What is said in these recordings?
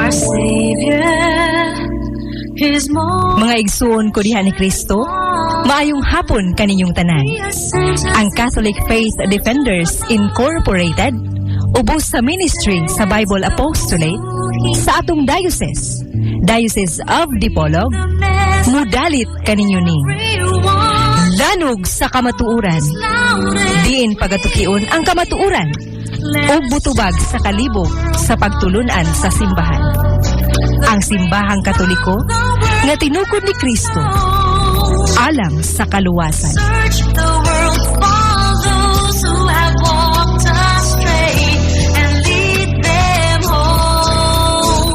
Our Savior is more. Mga igsoon ko diha ni Kristo, maayong hapon kaninyong tanan. Ang Catholic Faith Defenders Incorporated, ubos sa ministry sa Bible Apostolate sa atong Diocese of Dipolog, mudalit kaninyo ni lanog sa kamatuuran, diin pagatukion ang kamatuuran, o butubag sa kalibog sa pagtulunan sa simbahan. Ang simbahang Katoliko nga tinukod ni Kristo alang sa kaluwasan. Search the world for those who have walked astray and lead them home.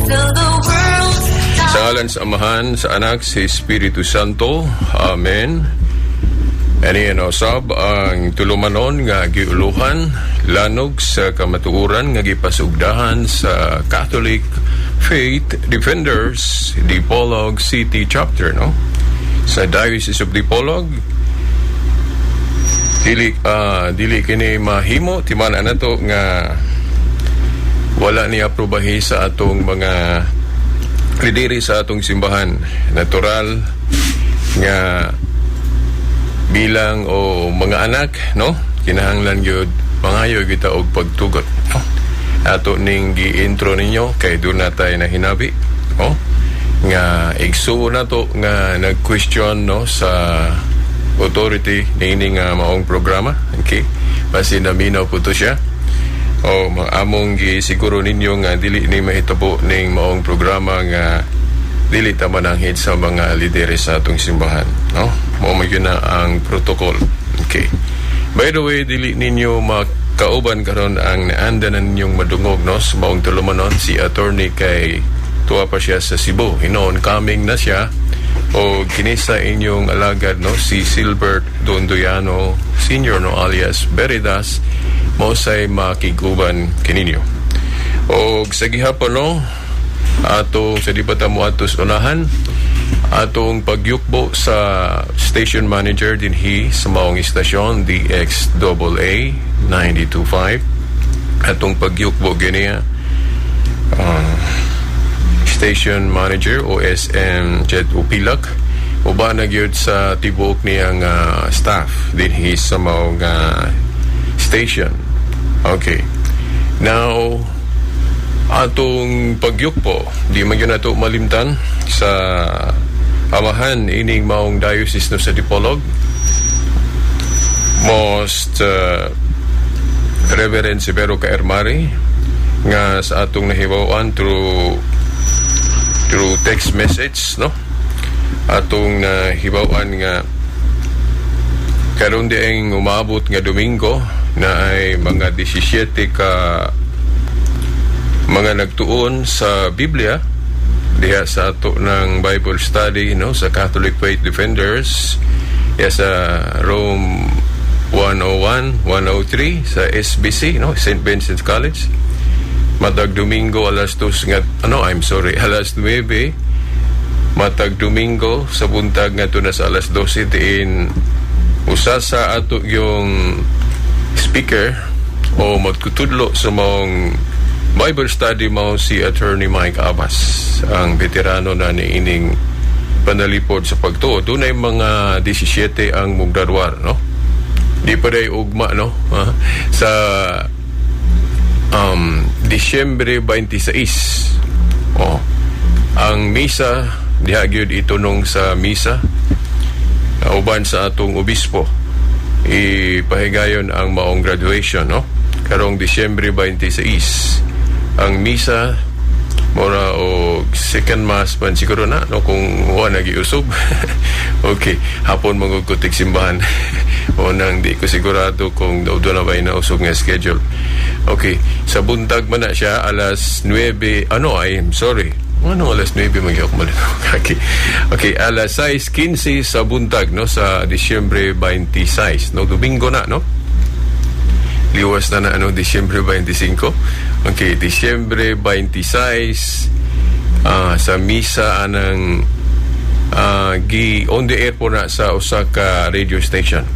Fill the world's Sa ngalan sa Amahan, sa Anak, sa Espiritu Santo. Amen. Ani usab ang tulumanon nga giuluhan lanog sa kamatuoran nga gipasugdahan sa Catholic Faith Defenders Dipolog City Chapter, no? Sa Diocese of Dipolog, dili kini mahimo timana nato nga wala ni aprobahi sa atong mga lideri sa atong simbahan. Natural nga bilang o mga anak, no, kinahanglan gyud pangayo kita og pagtugot, no? Ato ning gi-intro ninyo kay doon na tayo na hinabi, no, nga igsuon nato nga nag-question, no, sa authority nining maong programa. Okay, basi naminaw po to siya o among gisiguro ninyo nga dili ni mahitabo ning maong programa nga dili ta mananghid sa mga lideres sa atong simbahan, no? Mao magyud na ang protocol. Okay, by the way, dili ninyo makauban karon ang naandanan ninyong madungog, no, sa maong tulumanon si attorney kay tuwa pa siya sa Cebu. Hinoon coming na siya o kinisa inyong alagad, no, si Silbert Dondoyano Sr., no, alias Beridas, mo say makiguban kininyo. O sa gihapon, no, ato sa di pa mo atos unahan atong pagyukbo sa station manager dinhi sa maong istasyon DXAA 92.5. Atong pagyukbo ganiya station manager OSM Jet Upilak uba na gyud sa tibuok niyang staff dinhi sa maong station. Okay, now atong pagyukbo di man yun nato malimtan sa amahan ining maong diocese, no, sa Dipolog. Most Reverend Severo Kaermari nga sa atong nahibawan through text message, no, atong nahibawan nga karon dieng umabot nga Domingo na ay mga 17 ka mga nagtuon sa Biblia diha sa ato ng Bible study, no, sa Catholic Faith Defenders sa Rome 101, 103 sa SBC, no, St. Vincent's College. Matag Domingo alas 2 nga alas 9 matag Domingo sa buntag nga tunas alas 12 diin usa sa ato yung speaker o magtutudlo sa mong Bible study mo si Attorney Mike Abbas, ang veterano na niining panalipod sa pagtuo. Doon ay mga 17 ang mugdarwar, no? Di pa day ugma, no? Sa Disyembre 26. Ang misa diha gyud itunong sa misa uban sa atong obispo. Ipahigayon ang maong graduation, no? Karong Disyembre 26. Ang misa mura o second mass man siguro na, no, kung wala nagiusog. Okay, hapon magugkutik simbahan. O nang di ko sigurado kung daw na ba inausog nga schedule. Okay, sa buntag man na siya alas 9, alas 9 magyok mo. Okay, alas 6:15 sa buntag, no, sa Disyembre 26, no, Domingo na, no. Liwas na Disyembre 25. Okay, Disyembre 26 sa misa anang on the air po na sa Osaka radio station.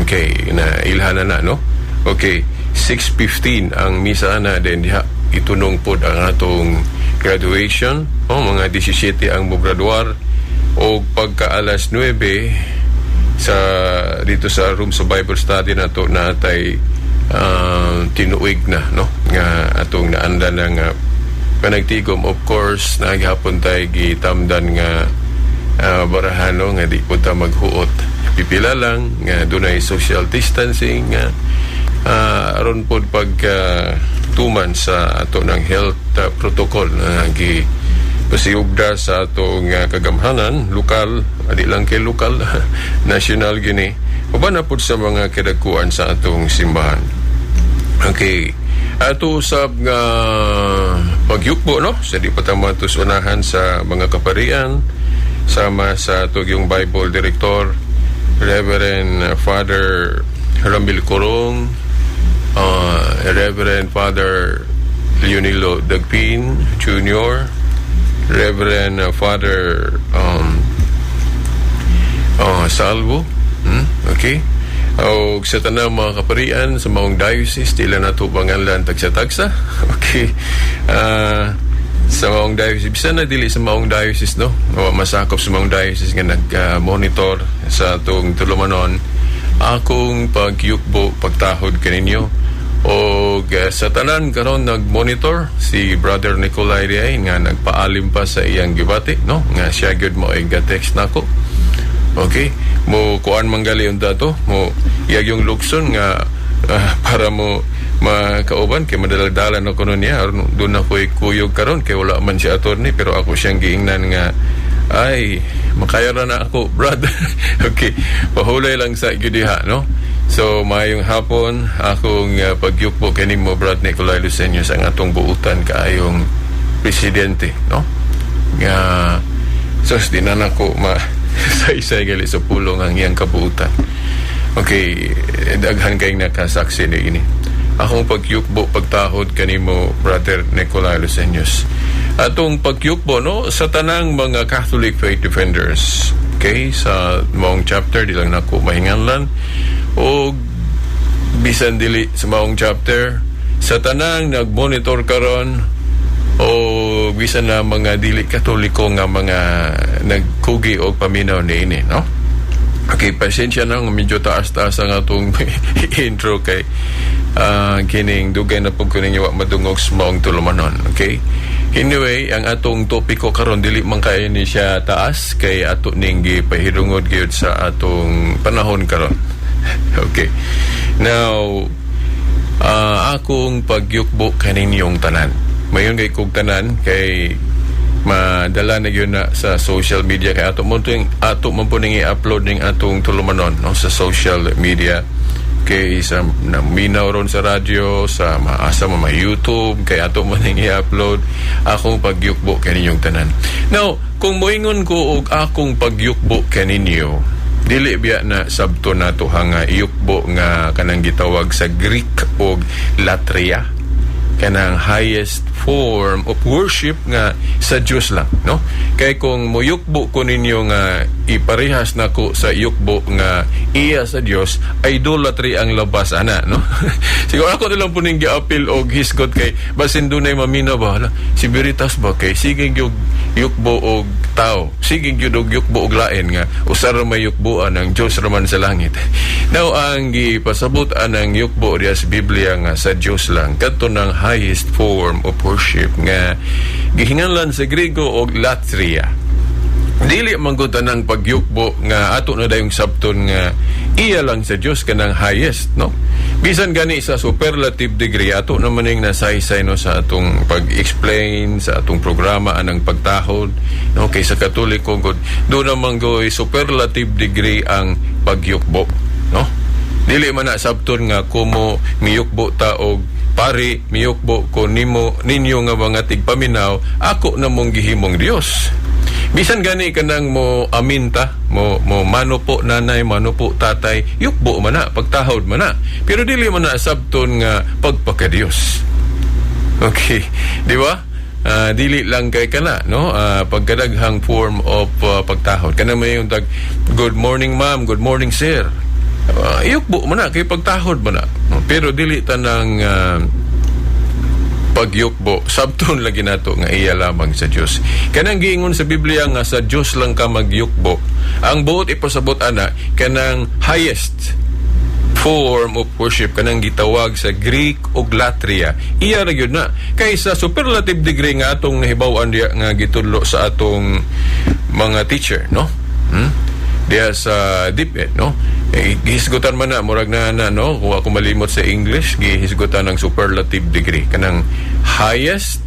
Okay, na ilhana na, no? Okay, 6:15 ang misa na din diha itunong pod ang atong graduation, mga 17 ang mograduar, o pagka alas 9 dito sa room sa Bible study nato natay tinuig na, no, nga atong naanda na nga panagtigom. Of course naghapon tay gitamdan nga barahano nga di po ta maghuot, pipila lang nga dunay social distancing nga aron pod tuman sa ato ng health protocol na pasiyugda sa atong kagamhanan lokal, adi lang kay lokal, national gini, uban na pod sa mga kadakuan sa atong simbahan. Okay, ato usab nga pagyukbo, no, sa di pa ta matusunahan sa mga kaparian sama sa atong yung Bible Director Reverend Father Ramil Corong, Reverend Father Leonilo Dagpin Jr., Reverend Father Salvo, okay, o sa tanang mga kaparian sa maong diocese, tila na ito pangalan tagsa-tagsa, okay, sa maong diocese, bisa na dili sa maong diocese, no, o masakop sa maong diocese nga nag-monitor sa itong tulumanon, akong pagyukbo pagtahod kaninyo. O sa tanan karon nag-monitor si Brother Nicolay Riay nga nagpaalim pa sa iyang gibati, no, nga siya gyud mo ay ga-text nako. Okay, mo kuan manggali unta to, mo iyag yung lukson nga para mo makauban kay madaldalan ako nun niya, doon ako'y kuyog karon kay wala man siya attorney, pero ako siyang giingnan nga ay makayara na ako, brother. Okay, pahulay lang sa gyudiha, no. So mayong hapon akong pagyukbo kanimo Brad Nicolay Luceños ang atong buutan kaayong presidente, no, nga sos di na nako sa gali sa pulong ang iyang kabuutan. Okay, daghan kayong nakasaksi ni ini. Akong pagyukbo pagtahod kanimo Brother Nicolay Luceños. Atong pagyukbo, no, sa tanang mga Catholic Faith Defenders, okay, sa maong chapter di lang nako mahinganlan, o bisan dili sa maong chapter, sa tanang nag-monitor karon, o bisan na mga dili katoliko nga mga nagkugi o paminaw ni ini, no. Okay, pasensya na, medyo taas-taas ang atong intro kay kining dugay na pag kuning iwa madungog sa maong tulumanon. Okay, anyway, ang atong topiko karon dili man kay ni siya taas kay ato ning gipahirungod gyud sa atong panahon karon. Okay, now akong pagyukbo kaninyong tanan, mayon kay kog tanan kay madala na yun na sa social media kay ato mo puning i-upload ning atong tulumanon, no, sa social media kay sa naminaw ron sa radyo, sa maasa mo YouTube, kay ato mo ning i-upload akong pagyukbo kaninyong tanan. Now kung moingon ko og akong pagyukbo kaninyo, dili biya na sabto nato nga iyukbo nga kanang gitawag sa Greek og latria, kanang highest form of worship nga sa Diyos lang, no? Kay kung muyukbo ko ninyo nga iparehas nako sa yukbo nga iya sa Diyos, idolatry ang labas ana, no? Siguro ako nilang po ning gi-appeal og hisgot kay basin dunay mamina ba si Veritas ba kay sige gyud yukbo og tao, sige gyud og yukbo og lain nga usar may yukboan ang Diyos raman sa langit. Now ang gipasabot-an ang yukbo diya sa Biblia nga sa Diyos lang, kadto ng highest form of worship nga gihinganlan sa Griego og latria. Dili manggutan ng pagyukbo nga ato na dayong sabton nga iya lang sa Dios kanang highest, no? Bisan gani sa superlative degree ato naman ning nasaysay, no, sa atong pag-explain sa atong programa anang pagtahod, no, kay sa Katoliko gud do naman goy superlative degree ang pagyukbo, no? Dili man na sabton nga kumo miyukbo ta og pari miyukbo ko ninyo nga mga tigpaminaw, ako na mong gihimong Dios. Bisan gani kanang mo aminta, mo mano po nanay, mano po tatay, yukbo man na, pagtahod man na. Pero dili man na sabton nga pagpaka-Dios. Okay, di ba? Dili lang kay kana, no, pagkadaghang form of pagtahod. Kana may yung tag good morning ma'am, good morning sir. Yukbo man na kay pagtahod man na. Pero dili tanang pagyukbo sabton lagi nato nga iya lamang sa Dios. Kanang giingon sa Biblia nga sa Dios lang ka magyukbo. Ang buot ipasabot ana kanang highest form of worship kanang gitawag sa Greek ug latria. Iya ra gyud na kaysa superlative degree nga atong nahibaw-an diya nga gitudlo sa atong mga teacher, no? Diya sa DepEd, no? Gihisgutan man na murag na no, kung ako malimot sa English, gihisgutan ng superlative degree kanang highest,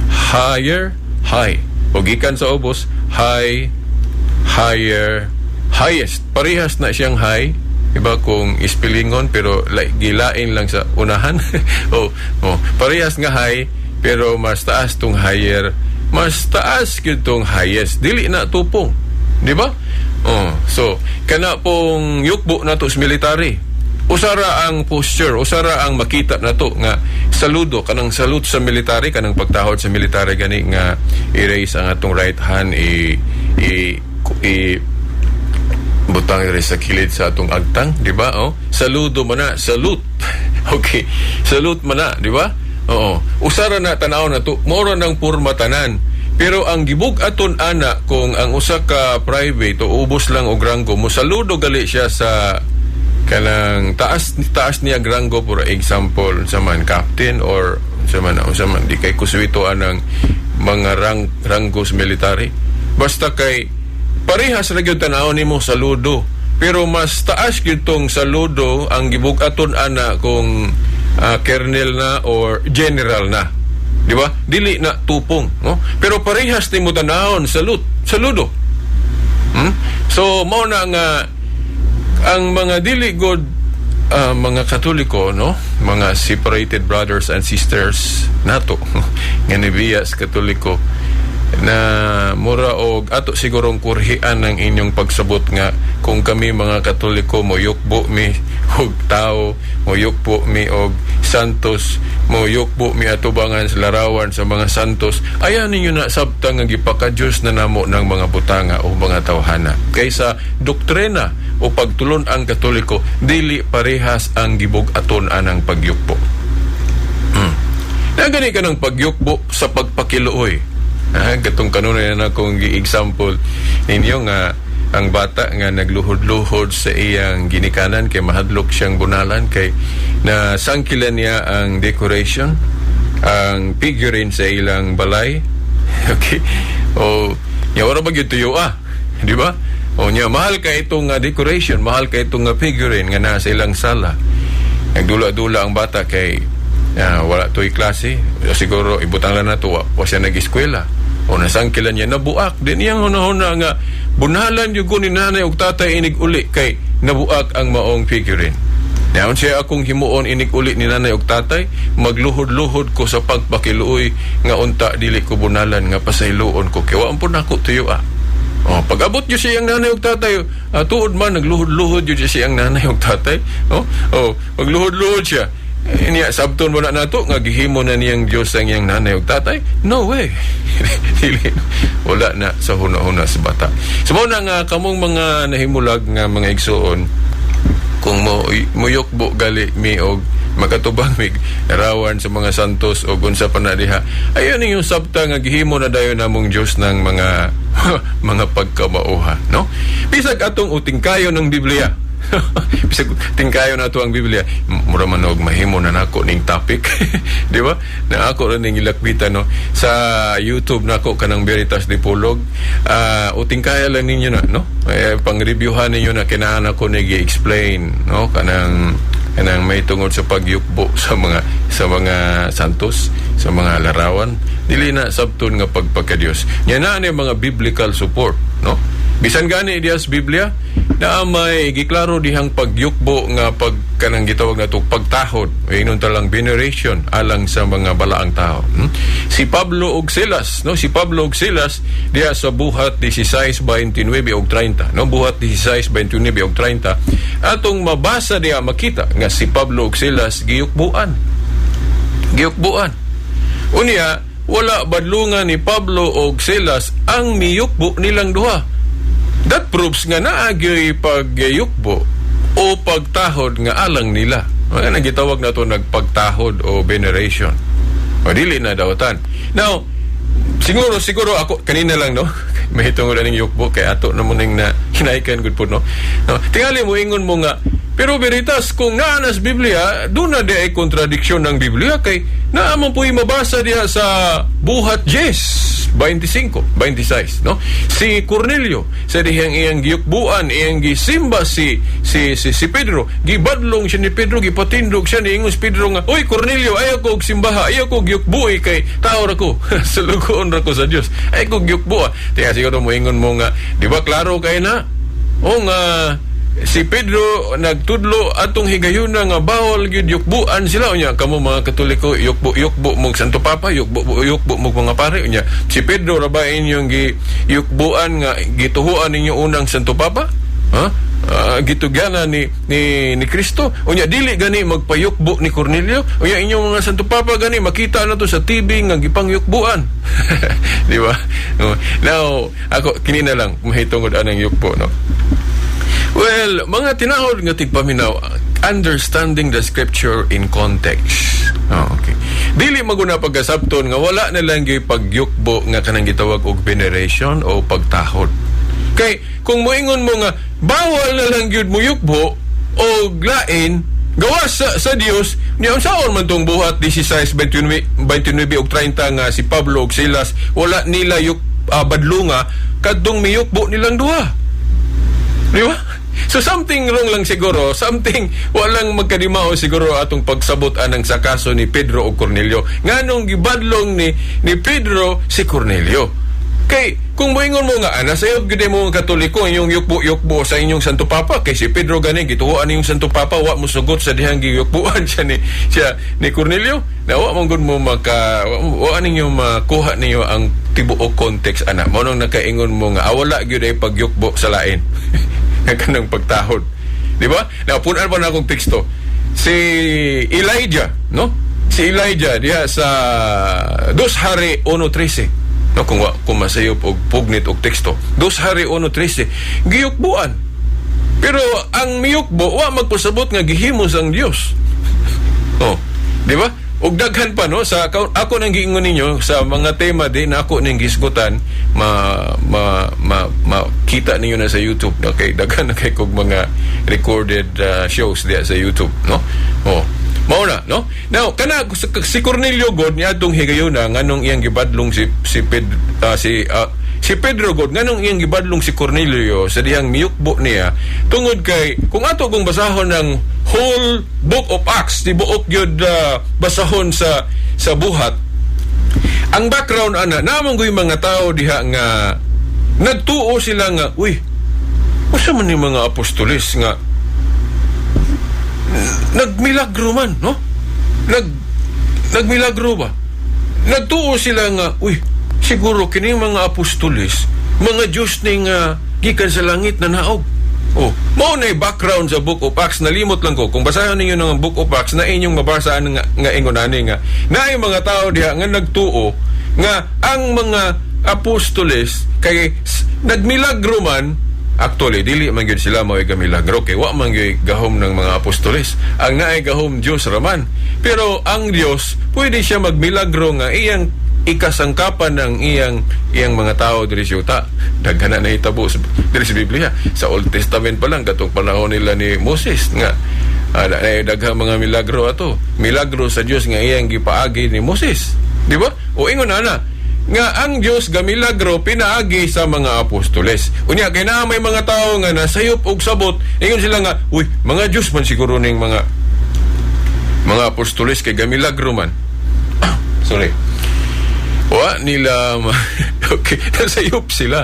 higher, high. O gikan sa ubos, high, higher, highest. Parehas na siyang high. Iba kung ispelingon pero gilain lang sa unahan. Parehas nga high pero mas taas tong higher, mas taas gyud tong highest. Dili na tupong, di ba? So kana pong yukbo nato sa military, usara ang posture, usara ang makita nato nga saludo, kanang salute sa military, kanang pagtahod sa military gani nga i-raise ang atong right hand, butang rin sa kilid sa atong agtang, di ba? Saludo man na, salute. Okay, salute man na, di ba? Usara na tanaw na to, mora ng purma tanan. Pero ang gibug aton ana kung ang usa ka private o ubos lang og ranggo mo saludo gali siya sa kanang taas niya ranggo, for example sa man captain or sa man di kay kuswitoan ng mga ranggos military. Basta kay parehas ra gyud tan-aw nimo saludo, pero mas taas gyud tong saludo ang gibug-aton ana kung colonel na or general na, di ba? Dili na tupong, no? Pero parehas nimo tan-awon saludo. So mao na nga ang mga dili good mga Katoliko, no, mga separated brothers and sisters nato nga nibiyas Katoliko, na mura og ato sigurong kurhian ng inyong pagsabot nga kung kami mga Katoliko moyukbo mi og tao, moyukbo mi og santos, moyukbo mi atubangan sa larawan sa mga santos, ayan ninyo na sabta nga gipakadiyos na namo ng mga butanga o mga tawhana. Kaysa doktrina o pagtulon ang Katoliko, dili parehas ang gibug-aton anang pagyukbo. Nagani ka ng pagyukbo sa pagpakiluoy. Gatong kanuna na akong example ninyo nga ang bata nga nagluhod-luhod sa iyang ginikanan kay mahadlok siyang bunalan kay na sangkilan niya ang decoration, ang figurine sa ilang balay. Okay, nya wala ba gyud tuyo di ba? Nya mahal ka itong decoration, mahal ka itong figurine nga nasa ilang sala. Nagdula-dula ang bata kay wala to'y klase, siguro ibutang lang na to, wa siya nag-eskwela o nasangkilan niya, nabuak din iyang hunahuna nga bunalan yung ni nanay og tatay inig uli kay nabuak ang maong figurine. Naon siya akong himuon inig uli ni nanay og tatay, magluhod-luhod ko sa pagpakiluoy nga unta dili ko bunalan nga pasayloon ko kay wa ampun ako tuyo pag-abot yun siyang nanay og tatay, tuod man nagluhod-luhod yun siyang nanay og tatay, magluhod-luhod siya. Niya sabton mo na nato nga gihimo na niyang Dios ang iyang nanay ug tatay. No way. Wala na sa huna-huna sa bata. So mo na nga kamong mga nahimulag nga mga igsuon, kung muyokbo gali mi og makatubang mig rawan sa mga santos o unsa pa na diha, ayon yung sabta nga gihimo na dayon namong Dios ng mga mga pagkamauha, no? Bisag atong utingkayo ng Biblia. Bisag tingkayo na to ang Biblia, mura man og mahimo na nako ning topic. Di ba? Na ako rin ning ilakbitan, no, sa YouTube nako kanang Veritas Dipolog. Utingkaya lang ninyo na, no, pang-reviewhan ninyo na kinahanglan ako nigi-explain, no, kanang may tungod sa pagyukbo sa mga santos, sa mga larawan. Dili na sabton nga pagpakadiyos. Nya na ni mga biblical support, no? Bisan gani diya sa Biblia na may giklaro dihang pagyukbo nga kanang gitawag nato pagtahod, inon talang veneration alang sa mga balaang tao. Si Pablo og Silas, no, si Pablo og Silas diya sa buhat 16:29 og 30, no, buhat 16:29 og 30, atong mabasa diya makita nga si Pablo og Silas giyukbuan. Unya wala badlungan ni Pablo og Silas ang miyukbo nilang duha. That proves nga naagyo'y pagyukbo o pagtahod nga alang nila. Nga nagitawag na ito nagpagtahod o veneration. O dili na dawatan. Now, siguro ako kanina lang no. May tungod aning yukbo kay ato na mo ning na hinaikan gud po no. No, tingali mo ingon mo nga pero veritas kung naa nas Biblia, doon na di ay kontradiksyon ng Biblia kay naamang po'y mabasa diha sa Buhat 10, 25, 26, no? Si Cornelio, sa dihang iyang giyukbuan, iyang gisimba si Pedro, gibadlong siya ni Pedro, gipatindog siya ni ingos Pedro nga, "Oy Cornelio, ayaw ko og simbaha, ayaw ko giyukbuoy kay tao ra ko, salugoon ra ko sa Dios. Ayaw ko giyukbuha." Tiya siguro mo ingon mo nga, di ba klaro kay na? O nga si Pedro nagtudlo atong higayuna nga bawal gyud yukbuan sila unya kamo mga Katoliko yukbo mong Santo Papa yukbo mong mga pare unya si Pedro ra ba inyong yukbuan nga gituhuan ninyo unang Santo Papa gitugana ni Kristo unya dili gani magpayukbo ni Cornelio unya inyong mga Santo Papa gani makita na to sa TV nga gipangyukbuan di ba? Now ako kinina lang mahitungod anang yukbo no. Well, mga tinahod nga tigpaminaw, understanding the scripture in context. Okay. Dili maguna pagkasabton nga wala na lang gyud pagyukbo nga kanang gitawag og veneration o pagtahod. Kay kung moingon mo nga bawal na lang gyud mo yukbo o lain gawa sa Dios, niya unsaon man tong Buhat 16, 29 ug 30 nga si Pablo ug Silas wala nila badlunga kadtong miyukbo nilang duha. Di ba? So something wrong lang siguro, something walang magkadimao siguro atong pagsabot anang sa kaso ni Pedro o Cornelio. Nganong gibadlong ni Pedro si Cornelio. Kay kung moingon mo nga ana sayo gid mo mga Katoliko inyong yukbo sa inyong Santo Papa kay si Pedro gani gituoan niyong Santo Papa wa mo sugot sa dihang giyukbuan siya ni Cornelio. Na wa man gud mo wa ninyo makuha niyo ang tibuok context ana. Mao nang nakaingon mo nga wala gyud ay pagyukbo sa lain. Nga kanang pagtahod. Di ba? Napunan pa na akong teksto. Si Elijah, no? Si Elijah diha sa 2 Hari 1:13. No, kung masayop og pugnit og teksto. 2 Hari 1:13. Giyukbuan. Pero ang miyukbo wa magpasabot nga gihimos ang Dios. Oh, di ba? Og daghan pa no sa ako nang giingon ninyo sa mga tema din na ako ning gisgutan kita ninyo na sa YouTube okay daghan na kay kog mga recorded shows diya sa YouTube no mao na no now kana si Cornelio god niya atong higayuna nganong iyang gibadlong si Pedro god nganong iyang gibadlong si Cornelio sa dihang miyukbo niya tungod kay kung ato kung basahon ng whole book of Acts tibuok gyud basahon sa Buhat ang background ana namang goy mga tao diha nga nagtuo sila nga uy usa man ni mga apostoles nga nagmilagro man no nagmilagro ba nagtuo sila nga uy siguro kining mga apostoles mga Diyos ning gikan sa langit na naog. Mao na background sa Book of Acts. Nalimot lang ko kung basahan ninyo ng Book of Acts na inyong mabasaan nga ingon ani nga naay mga tao diha nga nagtuo nga ang mga apostoles kay nagmilagro man. Actually dili man gyud sila mao gamilagro kay wa man gyud gahom ng mga apostoles. Ang naay gahom Dios raman. Pero ang Dios pwede siya magmilagro nga iyang ikasangkapan ng iyang mga tao diri sa yuta. Daghan na hitabo diri sa Biblia. Sa Old Testament pa lang katong panahon nila ni Moses nga daghang mga milagro ato. Milagro sa Dios nga iyang gipaagi ni Moses. Di ba? O ingon na nga ang Dios gamilagro pinaagi sa mga apostoles. Unya kay na may mga tao nga nasayop og sabot, ingon sila nga, uy, mga Dios man siguro ning mga apostoles kay gamilagro man. Sorry. Wa nila okay, nasayop sila.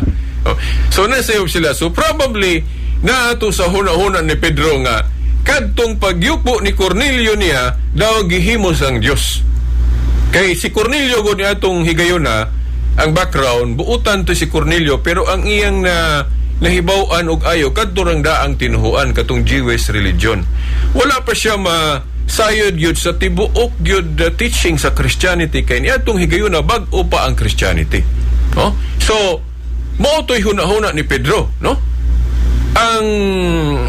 So nasayop sila. So probably na ato sa huna-huna ni Pedro nga kadtong pagyupo ni Cornelio niya daw gihimos ang Dios. Kay si Cornelio gud ni atong higayuna ang background buutan to si Cornelio pero ang iyang nahibaw-an og ayo kadto rang daang tinuhuan katong Jewish religion. Wala pa siya sayod yun sa tibuok yun teaching sa Christianity kay niya itong higayuna bag-o pa ang Christianity no? So mo to'y hunahuna ni Pedro no? Ang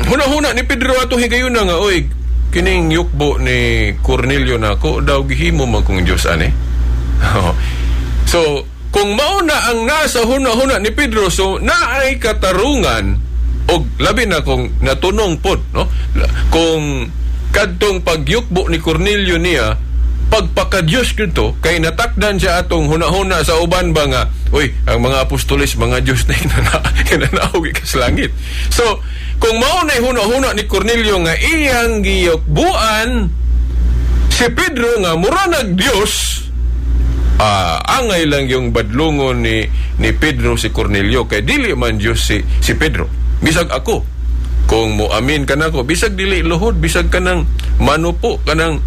hunahuna ni Pedro atong higayuna nga oy kining yukbo ni Cornelio na ko daw gihimo man kong Diyos ani Oh. So, kung mauna ang nasa huna-huna ni Pedro, so naay katarungan o labi na kung natunong pod, no? Kung kadtong pagyukbo ni Cornelio niya, pagpaka-Diyos kito, kay natakdan siya atong huna-huna sa uban ba nga, uy, ang mga apostoles, mga Diyos na hinanaog ka sa langit. So, kung maunay huna-huna ni Cornelio nga iyang giyukbuan, si Pedro nga mura nag-Diyos, angay lang yung badlungon ni Pedro si Cornelio, kay dili man Diyos si Pedro. Bisag ako, kung mo amin ka na ko, bisag dili luhod, bisag ka ng manupo, kanang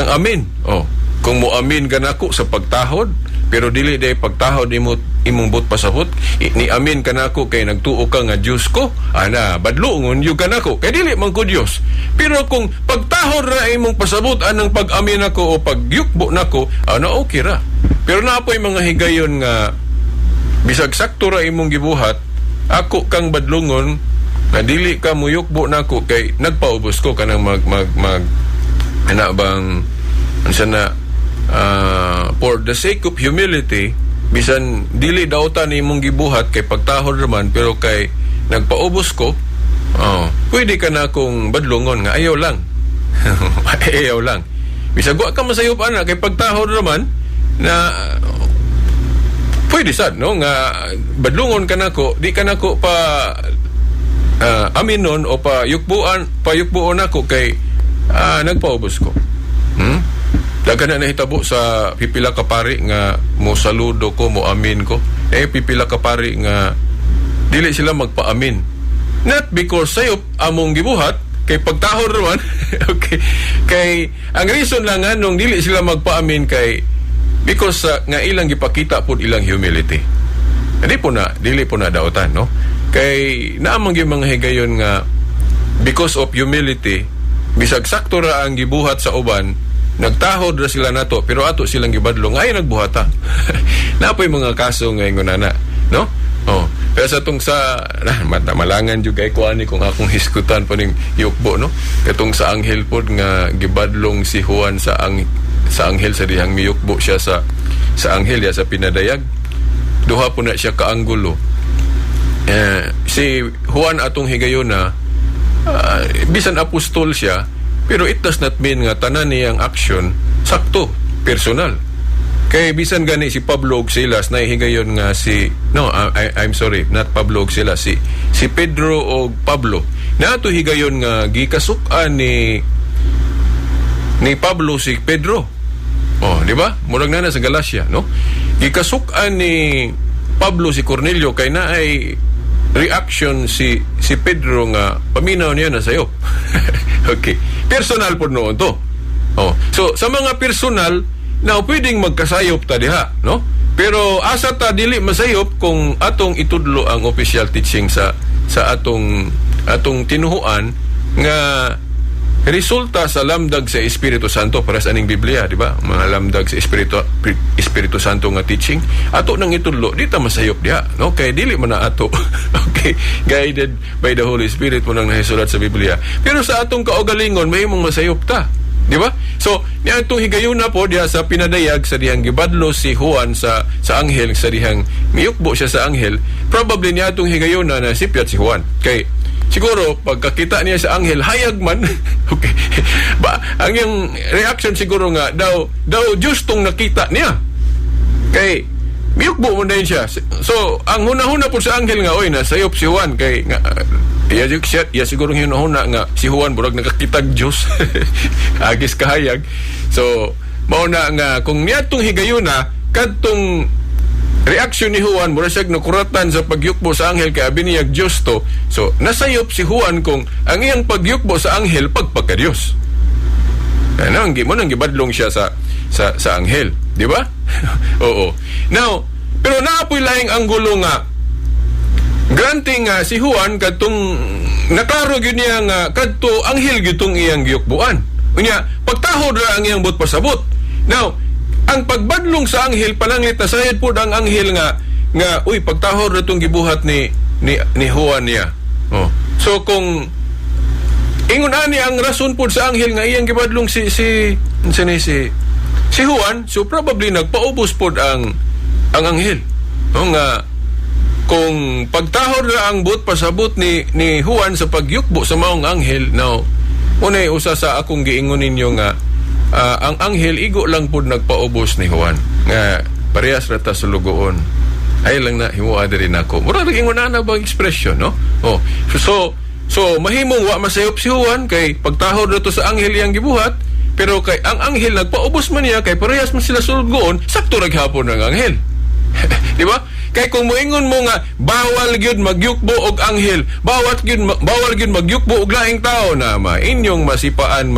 amin. Oh, kung mo amin ka na ko sa pagtahod, pero dili day pagtahod imong but pasahot, ni amin ka na ko kay nagtuo ka nga Diyos ko, badlungon yung ka na ko, kay dili man ko Diyos. Pero kung pagtahod ra imong pasabot anang pag-amin ako o pagyukbo nako, okay ra. Pero naapoy mga higayon nga bisag sakto ra imong gibuhat, ako kang badlungon na dili ka muyukbo nako kay nagpaubos ko kanang for the sake of humility, bisan dili dautan imong gibuhat kay pagtahod raman, pero kay nagpaubos ko, pwede ka na akong badlungon nga ayaw lang. Ayaw lang. Bisag wa ka masayop ana kay pagtahod raman na pwede sad, no, nga badlungon ka nako, di ka nako pa aminon o payukbuon ako kay nagpaubos ko. Dagan na nahitabo sa pipila ka pari nga mo saludo ko, mo amin ko. Pipila ka pari nga dili sila magpaamin. Not because sayop among gibuhat, kay pagtahod raman. Okay. Kay ang reason lang nga nung dili sila magpaamin kay because nga ilang gipakita pud ilang humility. Dili po na dautan, no? Kay naamang yung mga higayon nga because of humility, bisag sakto ra ang gibuhat sa uban, nagtahod ra sila nato, pero ato silang gibadlong ay nagbuhata. Napoy mga kaso ngayon nana, no? Pero sa tong malangan jud kay kuani kung akong hiskutan pa ning yukbo, no? Katong sa anghel pod nga gibadlong si Juan sa anghel sa dihang miyukbo siya sa anghel ya sa pinadayag. Duha po na siya kaanggulo. Si Juan atong higayona, bisan apostol siya, pero it does not mean nga tanan niyang action sakto, personal. Kay bisan gani si Pablo ug Silas nahihigayon nga I'm sorry, not Pablo ug Silas, si Pedro ug Pablo nato higayon nga gikasuk-an ni Pablo si Pedro. Di ba? Murag na sa Galacia, no? Gikasuk-an ni Pablo si Cornelio kay naay reaction si Pedro nga paminaw niya na sayo. Okay. Personal po noon to. So sa mga personal na pwedeng magkasayop ta diha, no? Pero asa ta dili masayop kung atong itudlo ang official teaching sa atong tinuhuan nga resulta sa lamdag sa Espiritu Santo para sa aning Biblia, di ba? Mga lamdag sa Espiritu Santo nga teaching. Ato nang itudlo, di ta masayop diha, no? Kay dili man na ato. Okay, guided by the Holy Spirit mo nang nahisulat sa Biblia. Pero sa atong kaugalingon, may mong masayop ta. Di ba? So, niya itong higayuna po diha sa pinadayag sa dihang gibadlo si Juan sa anghel, sa dihang miyukbo siya sa anghel, probably niya itong higayuna na sipyat si Juan. Kay siguro pagkakita niya sa anghel hayag man. Okay. Ang yung reaction siguro nga daw Diyos tong nakita niya. Kay miyukbo mo din siya. So, ang huna-huna po sa anghel nga, nasayop si Juan kay nga iya siguro hinahuna nga si Juan burag nakakitag Diyos. Agis kahayag. So mao na nga kung niadtong higayuna kadtong reaction ni Juan mura siya nakuratan sa pagyukbo sa anghel kay abiniyag Diyos to. So nasayop si Juan kung ang iyang pagyukbo sa anghel pagpaka Diyos. Ano ang gibadlong siya sa anghel, di ba? Oo. Now, pero naapoy laing anggulo nga granting nga si Juan kadtong naklaro gyud niya nga kadto anghel gyud tong iyang giyukbuan. Unya pagtahod ra ang iyang but pasabot. Now, ang pagbadlong sa anghel palangit na sayad pod ang anghel nga pagtahod ra tong gibuhat ni Juan niya. So kung ingon ani ang rason pod sa anghel nga iyang gibadlong si si Juan, so probably nagpaubos pod ang anghel. No, nga kung pagtahod ra ang but pasabot ni Juan sa pagyukbo sa maong anghel, now unay usa sa akong giingon ninyo nga ang anghel igo lang pod nagpaubos ni Juan nga parehas ra ta sulugoon. Ay lang na himuha diri nako. Mura ring ingon na bang expression, no? Oh, so mahimong wa masayop si Juan kay pagtahod ra to sa anghel yang gibuhat, pero kay ang anghel nagpaubos man niya kay parehas man sila sulugoon, sakto ra gyapon ang anghel. Di ba? Kay kung moingon mo nga bawal gyud magyukbo og anghel, bawal gyud magyukbo og laing tao na inyong masipaan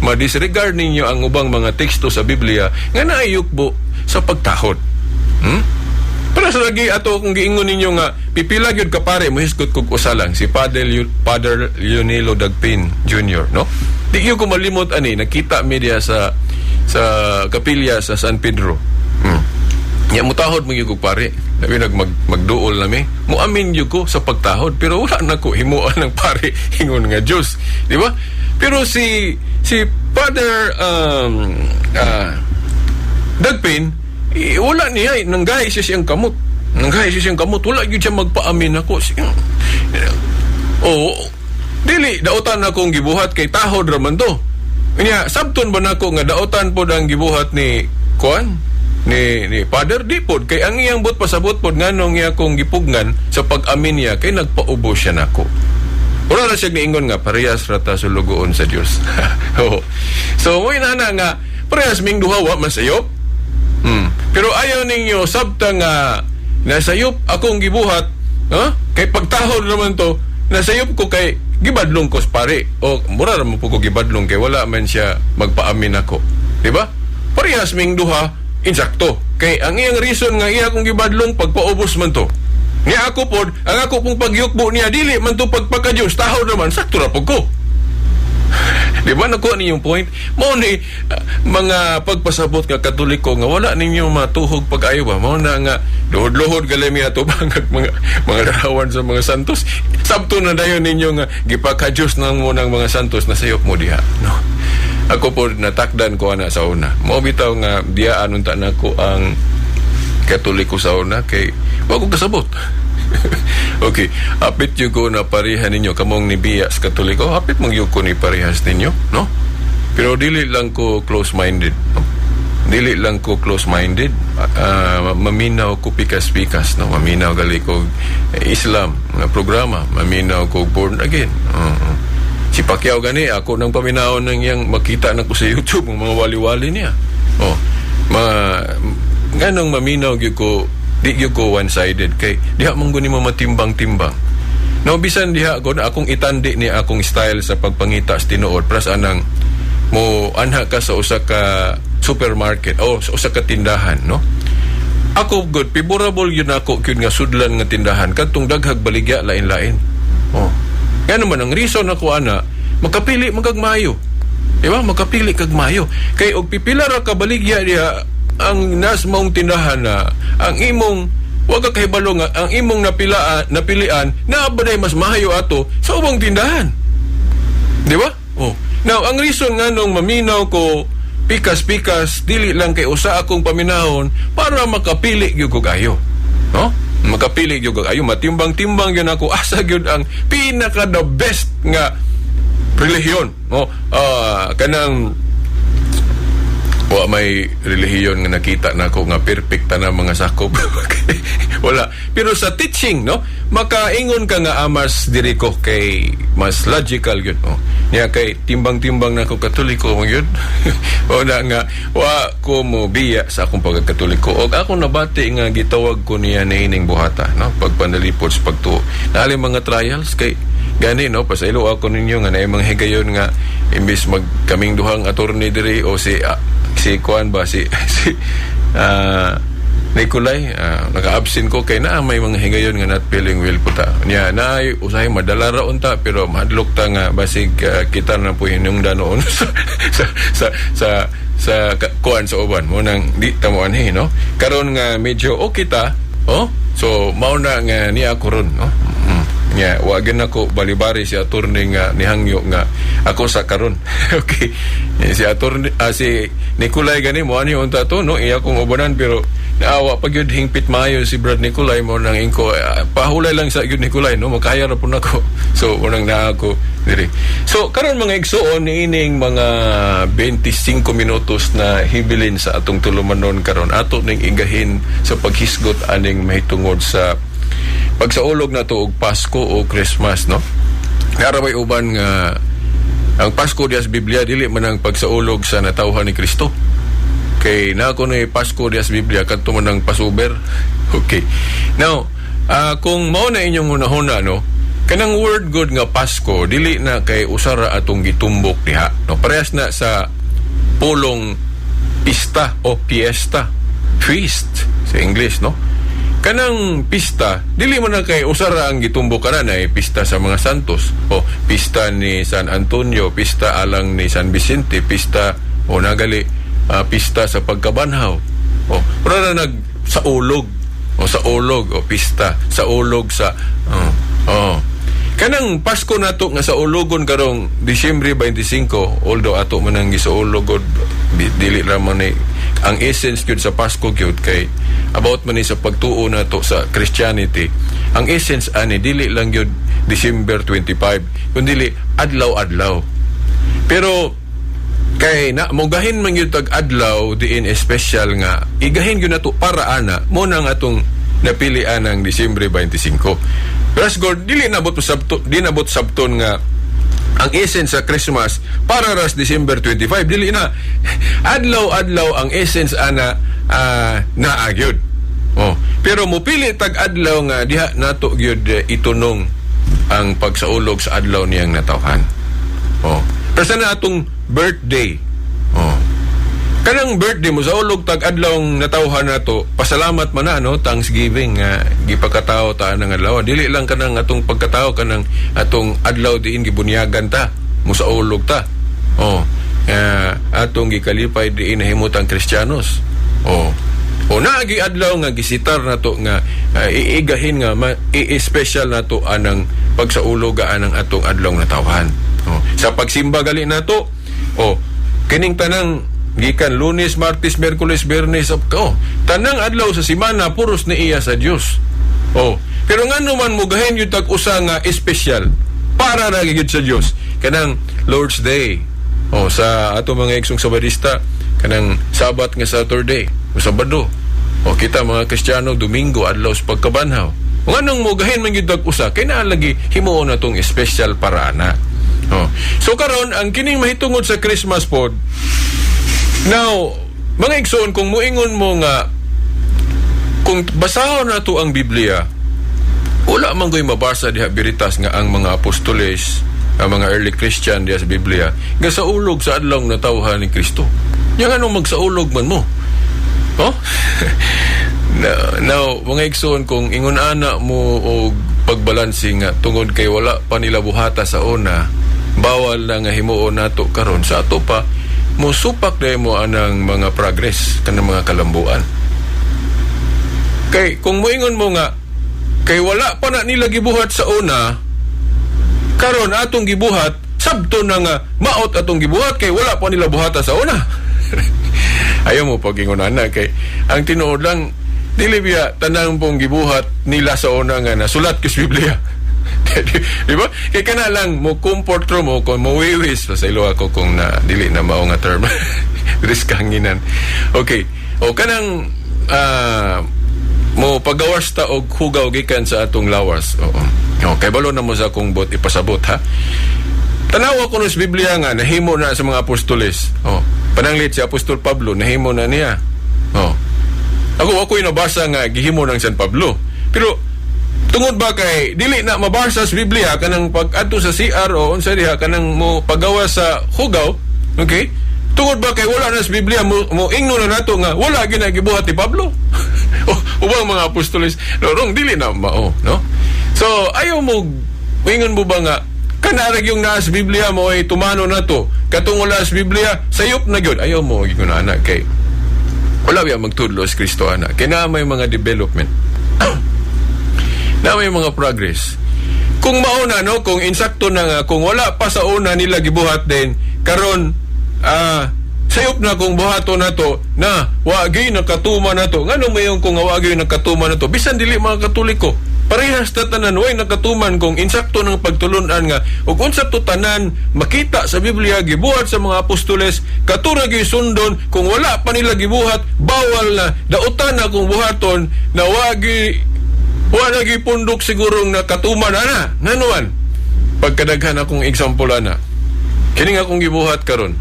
ma-disregard ninyo ang ubang mga teksto sa Biblia nga naayukbo sa pagtahod. Pero sa lagi ato kung giingon ninyo nga pipila gyud ka pare mohisgot kog usa lang si Father Leonelo Dagpin Jr., no? Di gyud ko malimot ani nakita media sa kapilya sa San Pedro. Ya mutahod mo gyud ko pare. Labi magduol nami. Muamin gyud ko sa pagtahod pero wala nako himuan ng pare ingon nga Dios, di ba? Pero si Father Dagpin wala niya nanggahi siya siyang kamot. Wala gyud siya magpaamin ako. Dili daotan akong gibuhat kay tahod ra man to. Unya sabton ba nako nga daotan pod ang gibuhat ni Kuan? Ni Father di pod kay ang iyang but pasabot pod nganong iya kong gipugnan sa pag-amin niya kay nagpaubos siya nako. Wala na siya niingon nga parehas ra ta sulugoon sa Dios. So mo inana nga parehas ming duha wa masayop. Pero ayaw ninyo sabta nga nasayop akong gibuhat, kay pagtahod naman to nasayop ko kay gibadlong ko pare o mura ra mo po ko gibadlong kay wala man siya magpaamin ako, di ba? Parehas ming duha insakto kay ang iyang reason nga iya akong gibadlong pagpaubos man to niya ako pod ang ako pong pagyukbo niya dili man to pagpaka-Diyos tahod naman sakto ra po ko. Di ba nakuha ninyong point? Mao ni mga pagpasabot nga Katoliko nga wala ninyo matuhog pag-ayo ba? Mao na nga luhod-luhod galemi ato bangag mga larawan sa mga santos. Sabto na dayon ninyo nga gipaka-Diyos nang mo ng mga santos na sayop mo diha, no? Ako po natakdan ko ana sa una. Mao bitaw nga diaan unta nako ang Katoliko sa una kay wa ko kasabot. Okay, hapit yung ko na parihan ninyo kamong nibiya sa Katoliko, hapit mong yung ko ni parihas ninyo, no? Pero dili lang ko close-minded, no? Dili lang ko close-minded, maminaw ko pikas-pikas, no? Maminaw gali ko Islam na programa, maminaw ko born again. Si Pacquiao gani ako nang paminaw nang yang makita na ko sa YouTube ng mga wali-wali niya. Ganong maminaw gyud ko. Di gyud ko one-sided kay diha mong guni mo matimbang-timbang. No bisan diha ko na akong itandi ni akong style sa pagpangita sa tinuod pras anang mo anha ka sa usa ka supermarket o sa usa ka tindahan, no? Ako good favorable yun ako kyud nga sudlan nga tindahan kadtong daghag baligya lain-lain. Yan naman ang reason ako ana makapili magagmayo. Di ba? Makapili kag mayo. Kay og pipila ra ka baligya diha ang nas mong tindahan na ang imong wag ka kahibalo nga ang imong napilian na baday mas mahayo ato sa ubang tindahan, di ba? Now ang reason nga nung maminaw ko pikas-pikas dili lang kay usa akong paminahon para makapili gyud ko kayo, no? Makapili gyud ko kayo, matimbang-timbang gyud ako asa gyud ang pinaka the best nga relihiyon, no? Kanang wa may relihiyon nga nakita na ako nga perfecta na mga sakop. Wala. Pero sa teaching, no? Makaingon ka nga amas diri ko kay mas logical yun, no? Niya kay timbang-timbang na ako Katoliko mo yun. Wala nga, wa ko mo biya sa akong pagkatoliko. O ako nabati nga gitawag ko niya na ining buhata, no? Pagpanalipod sa pagtuo. Naali mga trials kay gani, no? Pasaylo ako ninyo nga na mga higayon nga imbis magkaming duhang attorney diri o si Kuan ba si Nicolay naka-absent ko kay na may mga hingayon nga not feeling well puta niya na usahay madala ra unta pero madlok ta nga basig kita na po yung danoon sa Kuan sa uban mo nang di ta mo anhi, no? Karon nga medyo okay ta, so mao na nga niya ako ron, no? Nya wa gyud nako balibari si attorney nga nihangyo nga ako sa karon. Okay. Si attorney si Nicolay gani mo ani unta to no iya kong ubanan pero naawa pag yun hingpit maayo si Brad Nicolay mo nang ingko pahulay lang sa yun Nicolay no makaya ra pud nako. So unang naa ako diri. So karon mga igsoon niining mga 25 minutos na hibilin sa atong tulumanon karon ato ning igahin sa paghisgot aning mahitungod sa pagsaulog na to og Pasko o Christmas no. Karabay uban nga ang Pasko dias Biblia dili man ang pagsaulog sa natawhan ni Kristo. Kay na ko ni Pasko dias Biblia kadto man ang Passover. Okay. Now, kung mao na inyong hunahuna no, kanang word good nga Pasko dili na kay usara atong gitumbok diha. No, parehas na sa pulong pista o fiesta, feast sa English no. Kanang pista dili man na kay usara ang gitumbok kana ay pista sa mga santos o pista ni San Antonio, pista alang ni San Vicente, pista o nagali pista sa pagkabanhaw o para na nag sa ulog o pista sa ulog sa kanang Pasko nato nga sa ulogon karong Disyembre 25 although ato man ang gisaulogod dili ra man ni ang essence gyud sa Pasko gyud kay about man ni sa pagtuo nato sa Christianity. Ang essence ani dili lang gyud December 25 kundi adlaw-adlaw. Pero kay na mogahin man gyud tag adlaw diin special nga igahin gyud nato para ana mo nang atong napilian ang Disyembre 25. Pero God dili nabot sabton nga ang essence sa Christmas para ras December 25 dili na adlaw-adlaw ang essence ana naagyod. Pero mupili tag adlaw nga diha nato gyud itunong ang pagsaulog sa adlaw niyang natawhan. Pero na atong birthday. Kanang birthday mo sa ulog tag adlawng natawhan nato, pasalamat man na no, Thanksgiving nga gipakatawo ta nang adlaw. Dili lang kanang atong pagkatawo kanang atong adlaw diin gibunyagan ta mo sa ulog ta. Atong gikalipay diin nahimutang Kristiyanos. Naagi adlaw nga gisitar nato nga iigahin nga i-special nato anang pagsaulog anang atong adlawng natawhan. Sa pagsimba gali nato, kining tanang gikan Lunes, Martes, Miyerkules, Biyernes, tanang adlaw sa semana puros ni iya sa Dios. Pero ngano man mugahin yung tag-usa nga espesyal para ra gyud sa Dios kanang Lord's Day. Sa ato mga igsong Sabadista kanang Sabat nga Saturday o Sabado. Kita mga Kristiyano Domingo adlaw sa pagkabanhaw. Nganong mugahin man gyud tag-usa kay naa lagi himuon natong espesyal para ana. So karon ang kining mahitungod sa Christmas pod. Now, mga igsoon kung muingon mo nga kung basahon nato ang Biblia, wala man goy mabasa diha biritas nga ang mga apostoles, ang mga early Christian diha sa Biblia, nga sa ulog sa adlaw natawhan ni Kristo. Yang anong magsaulog man mo? Now, mga igsoon kung ingon ana mo og pagbalansi nga tungod kay wala pa nila buhata sa una, bawal na nga himuon nato karon sa ato pa musupak dahil mo anang mga progress kanang mga kalambuan. Kay kung moingon mo nga kay wala pa na nila gibuhat sa una, karon atong gibuhat sabto na nga maot atong gibuhat kay wala pa nila buhata sa una. Ayaw mo pagingunan na kay ang tinuod lang dili biya tanang pong gibuhat nila sa una nga nasulat sa Biblia. Di ba? Kaya ka na lang mo comfort room mo kung mawiwis sa ilo ako kung na dili na mao nga term risk hanginan. Okay. Kanang mo pagawas ta og hugaw gikan sa atong lawas. Kay balo na mo sa akong bot ipasabot ha. Tanawa ko sa Biblia nga nahimo na sa mga apostoles. Pananglit si Apostol Pablo nahimo na niya. Ako nabasa nga gihimo ng San Pablo. Pero tungod ba kay dili na mabasa sa Biblia kanang pag-adto sa CR o unsa diha kanang mo pagawa sa hugaw, okay? Tungod ba kay wala na sa Biblia mo ingno na nato nga wala ginagibuhat ni Pablo. Ubang mga apostoles lorong dili na mao, no? So ayo mo ingon mo ba nga kanarag yung naa sa Biblia mo ay tumano nato katong wala sa Biblia sayop na gyud. Ayaw mo ingon ana kay wala biya magtudlo sa Kristo ana kay na may mga development. Na may mga progress. kung mauna no, kung insakto na nga, kung wala pa sa una nila gibuhat din karon sayop na kung buhato na to na wagi nakatuma na to ngano mayon kung wagi nakatuma na to bisan dili mga Katoliko parehas ta tanan way nakatuman kung insakto ng pagtulunan nga ug unsa to tanan makita sa Biblia gibuhat sa mga apostoles katura gyud sundon kung wala pa nila gibuhat bawal na dautan na kung buhaton na wala gipundok sigurong nakatuman ana nganuan pagkadaghan akong example ana kini nga akong gibuhat karon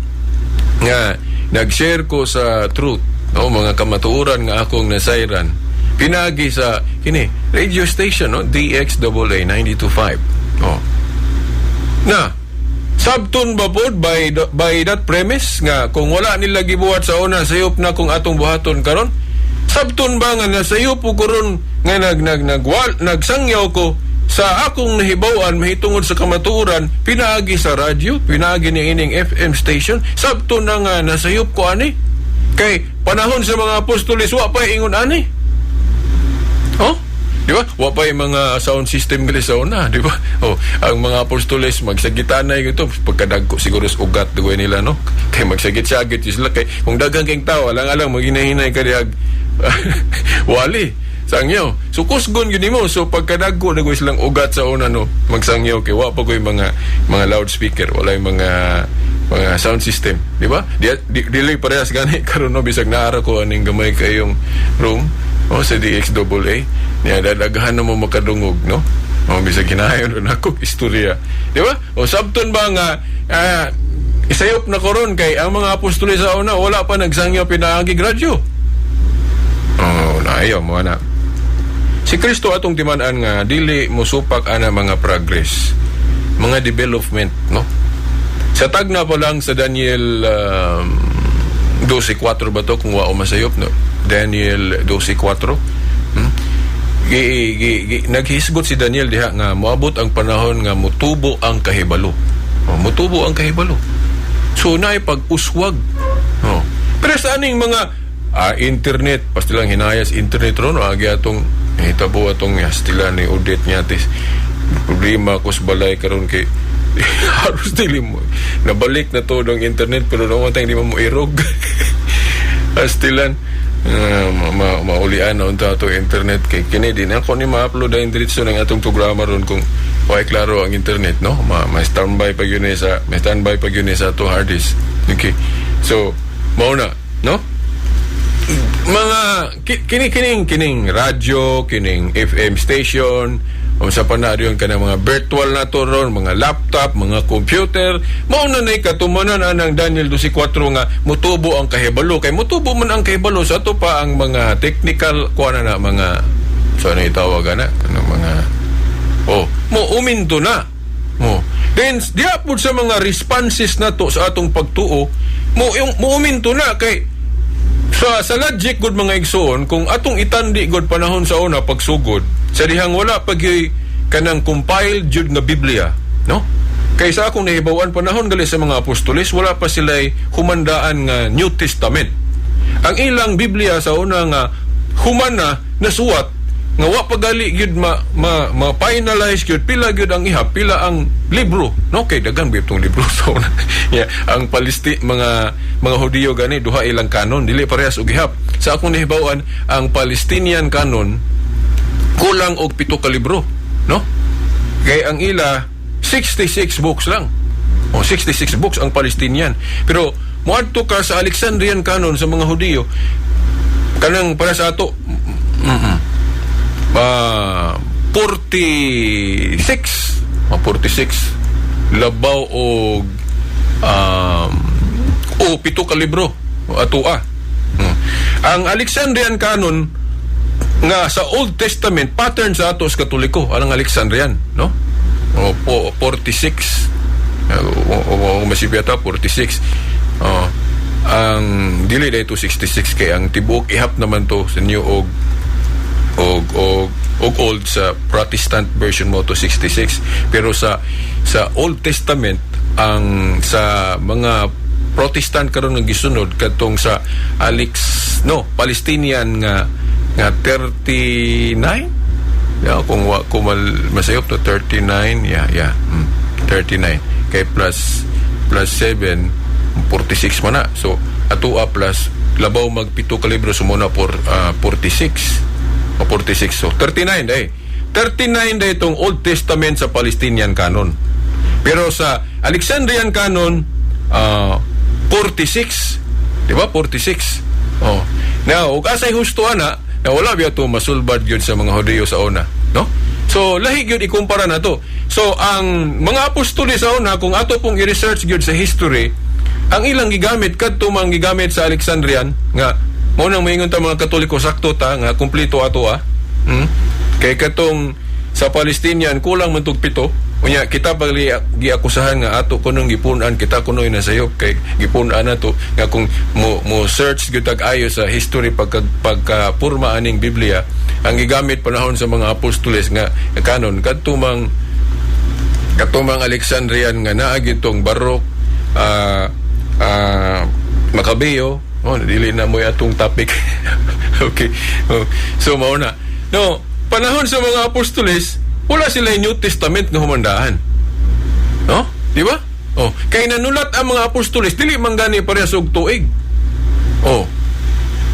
nga nag-share ko sa truth no mga kamatuoran nga akong nasayran pinagi sa kini radio station no DXAA 92.5 no na sabton ba pod by that premise nga kung wala nila gibuhat sa una sayop na kung atong buhaton karon sabton ba nga nasayop ko ron nga nagsangyaw ko sa akong nahibawan mahitungod sa kamatuoran pinaagi sa radyo pinaagi ni ining FM station sabton na nga nasayop ko ani kay panahon sa mga apostoles wa pa ingon ani di ba wa pa yung mga sound system nila sa una di ba ang mga apostoles magsagitanay ito pagkadagko siguro sa ugat dugoy nila no kay magsagit-sagit sila kay kung daghang kang tawo alang-alang maghinay-hinay kadiag wali sangyaw so kusgon yun mo so pagkadagko na silang ugat sa una no magsangyaw kay wa pa ko yung mga loudspeaker wala yung mga sound system di ba dili parehas gani karon no bisag naara ko aning gamay kayong room sa DXAA niya dadaghan na mo makadungog no bisag ginahayon na ako istorya di ba sabton ba nga isayop na koron kay ang mga apostoles sa una wala pa nagsangyaw pinaagi radyo ayaw mo na si Kristo atong timan-an nga dili mo supak ana mga progress mga development no sa tagna pa lang sa Daniel 12:4 ba to kung wa o masayop no Daniel 12:4 naghisgot si Daniel diha nga moabot ang panahon nga mutubo ang kahibalo mutubo ang kahibalo so naay pag-uswag pero sa aning mga internet pastilang hinayas internet ron agi atong hitabo atong stila ni Odette Ñatis problema ko sa balay karon kay halos dili mo nabalik na to ng internet pero naman tayong di mo irog pastilan maulian na unta ato internet kay kini din ako ni ma-upload ang diretso ng atong programa ron kung why klaro ang internet no may standby pag yun sa atong hard disk okay so mauna no mga kining radyo kining FM station sa panaryon ka ng mga virtual na to ron mga laptop mga computer mauna na ikatumanan anang Daniel 12:4 nga mutubo ang kahibalo kay mutubo man ang kahibalo sa to pa ang mga technical kuana na mga so ano itawag na ano mga mo uminto na then diapod sa mga responses na to sa atong pagtuo mo uminto na kay sa logic good mga igsoon kung atong itandi good panahon sa una pagsugod sa dihang wala pag kanang compiled jud nga Biblia no kay sa akong nahibawan panahon gali sa mga apostoles wala pa sila humandaan nga New Testament ang ilang Biblia sa una nga human na nasuwat nga wa pagali gyud ma-finalize gyud pila gyud ang ihap pila ang libro no kay dagan bitong libro so ang mga Hudiyo gani duha ilang kanon dili parehas og ihap sa akong nahibawan ang Palestinian canon kulang og 7 ka libro no kay ang ila 66 books lang 66 books ang Palestinian pero moadto ka sa Alexandrian canon sa mga Hudiyo kanang para sa ato 46 labaw og 7 ka libro atua ang Alexandrian canon nga sa Old Testament pattern sa atos Katoliko ang Alexandrian no 46 o masibiyata 46 ang dili dito 66 kay ang tibuok ihap naman to sa New og Old sa Protestant version mo to 66 pero sa Old Testament ang sa mga Protestant karon nga gisunod kadtong sa Palestinian nga 39 Kung wa ko masayop to 39, 39. Kay plus 7, 46 man na. So, ato plus labaw magpito ka libro sumuna por 46. O 46. So, 39 day. 39 day itong Old Testament sa Palestinian canon. Pero sa Alexandrian canon, 46. Di ba? 46. Oh. Now, ug asay husto ana, na wala biya to masulbad gyud sa mga Hudiyo sa una, no? So, lahi gyud ikumpara na to. So, ang mga apostoles sa una, kung ato pong i-research gyud sa history, ang ilang gigamit kadto mang gigamit sa Alexandrian nga mao nang moingon ta mga Katoliko sakto ta nga kumpleto ato kay katong sa Palestinian kulang man tug 7. Unya kita bali giakusahan nga ato kunong gipunan kita kunoy na sayop kay gipunan nato nga kung mo search gyud ayo sa history pagka-purma aning Biblia ang gigamit panahon sa mga apostoles nga kanon kadtumang Alexandrian nga naa gitong Barok, Macabeo. Dili na mo atong topic. Okay. So mao na. No, panahon sa mga apostoles wala sila New Testament nga humandahan. No? Di ba? Kay nanulat ang mga apostoles dili man gani parehas og tuig.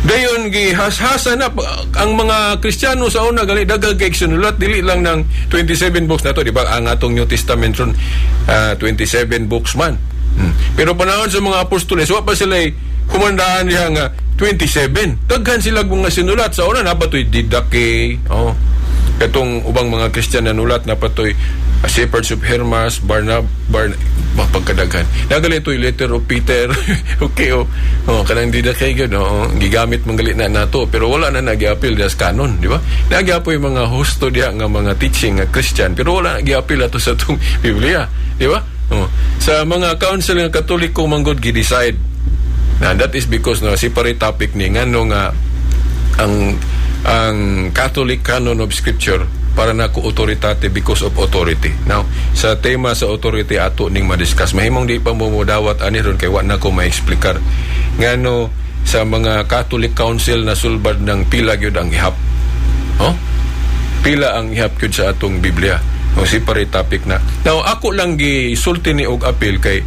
Dayon gihashasa na ang mga Kristiyano sa una gali dagag kay sinulat dili lang ng 27 books nato, di ba? Ang atong New Testament ron 27 books man. Pero panahon sa mga apostoles wa pa sila humandaan diha nga 27. Daghan sila mga sinulat sa una napatoy Didache, katong ubang mga Kristiyan nanulat na patoy Shepherds of Hermas, pagkadaghan. Nagalitoy Letter of Peter. Okay, kanang Didache gyud, gigamit manggali na nato pero wala na nagiapil das canon, di ba? Nagiapoy mga husto diha nga mga teaching nga Christian pero wala nagiapil ato sa tong Biblia, di ba? Sa mga council nga Katoliko manggod gi-decide. Na that is because separate topic ni ngano nga ang Catholic canon of Scripture para na ko authority because of authority. Now, sa tema sa authority ato ning ma-discuss. Mahimong di pa mo dawat ani ron kay wa na ko ma-explicar ngano sa mga Catholic Council na sulbad ng pila gyud ang ihap. Pila ang ihap gyud sa atong Biblia. Separate topic na. Now, ako lang gisulti ni og appeal kay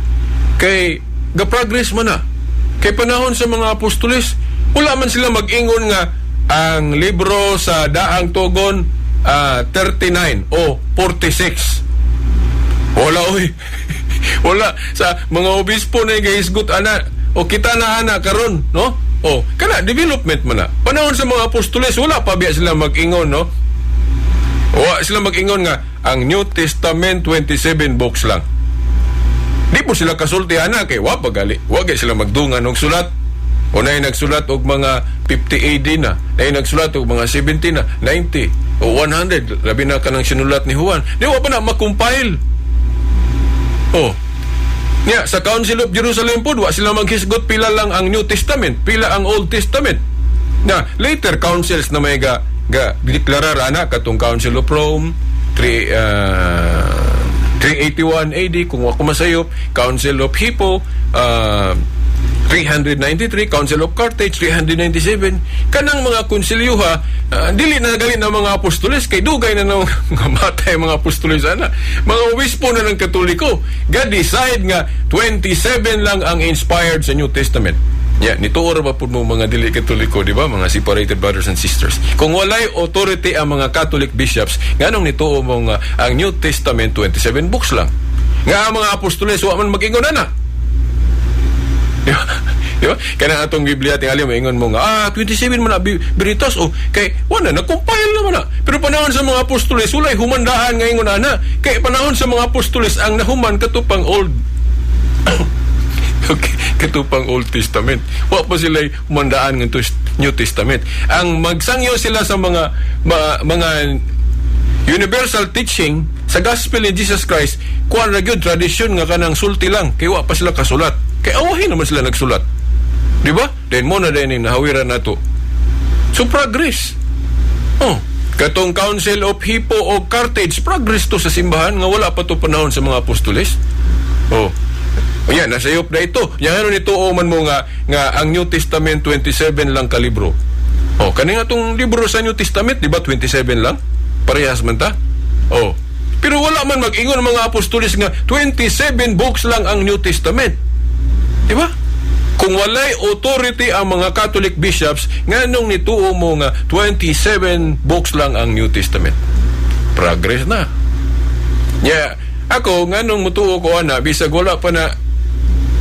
ga-progress man na. Kay panahon sa mga apostoles, wala man sila mag-ingon nga ang libro sa Daang Tugon 39 o 46. Wala wala sa mga obispo na gahisgot ana o kita na ana karon, no? Kana development man na. Panahon sa mga apostoles wala pa biya sila mag-ingon, no? Wala sila mag-ingon nga ang New Testament 27 books lang. Di po sila kasultihan na kay wa pagali. Wag sila magdungan og sulat. O na nagsulat og mga 50 AD na. Na nagsulat og mga 70 na, 90 o 100. Labi na kanang sinulat ni Juan. Di wa pa na makumpile. Sa Council of Jerusalem po, wa sila maghisgot pila lang ang New Testament, pila ang Old Testament. Na later councils na may deklarar ana katong Council of Rome 381 AD kung ako masayop, Council of Hippo 393, Council of Carthage 397. Kanang mga konsilyoha dili na gali na mga apostoles kay dugay na nang matay mga apostoles ana. Mga obispo na ng Katoliko ga-decide nga 27 lang ang inspired sa New Testament. Nituor ba po mo mga dili Katoliko, di ba? Mga separated brothers and sisters. Kung walay authority ang mga Catholic bishops, nganong nituo mo nga ang New Testament 27 books lang. Nga ang mga apostoles wa man mag-ingon ana. Di ba? Kaya atong Biblia tingali mo ingon mo nga 27 man na biritas kay wala na-compile naman na. Pero panahon sa mga apostoles walay humandaan nga ingon ana. Kay panahon sa mga apostoles ang nahuman katupang Old katupang Old Testament. Wa pa sila humandaan ng New Testament. Ang magsangyo sila sa mga universal teaching sa gospel ni Jesus Christ, kuan ra gyud tradisyon nga kanang sulti lang kay wa pa sila kasulat. Kay awahin naman sila nagsulat. Di ba? Then mo na din nahawiran nato. So progress. Katong Council of Hippo o Carthage, progress to sa simbahan nga wala pa to panahon sa mga apostoles. Nasayop na ito. Yan nito man mo nga ang New Testament 27 lang ka libro. Kani nga tong libro sa New Testament, di ba 27 lang? Parehas man ta? Oh. Pero wala man mag-ingon ang mga apostoles nga 27 books lang ang New Testament. Di ba? Kung walay authority ang mga Catholic bishops, nganong nituo mo nga 27 books lang ang New Testament. Progress na. Yeah, ako nganong mutuo ko ana bisag wala pa na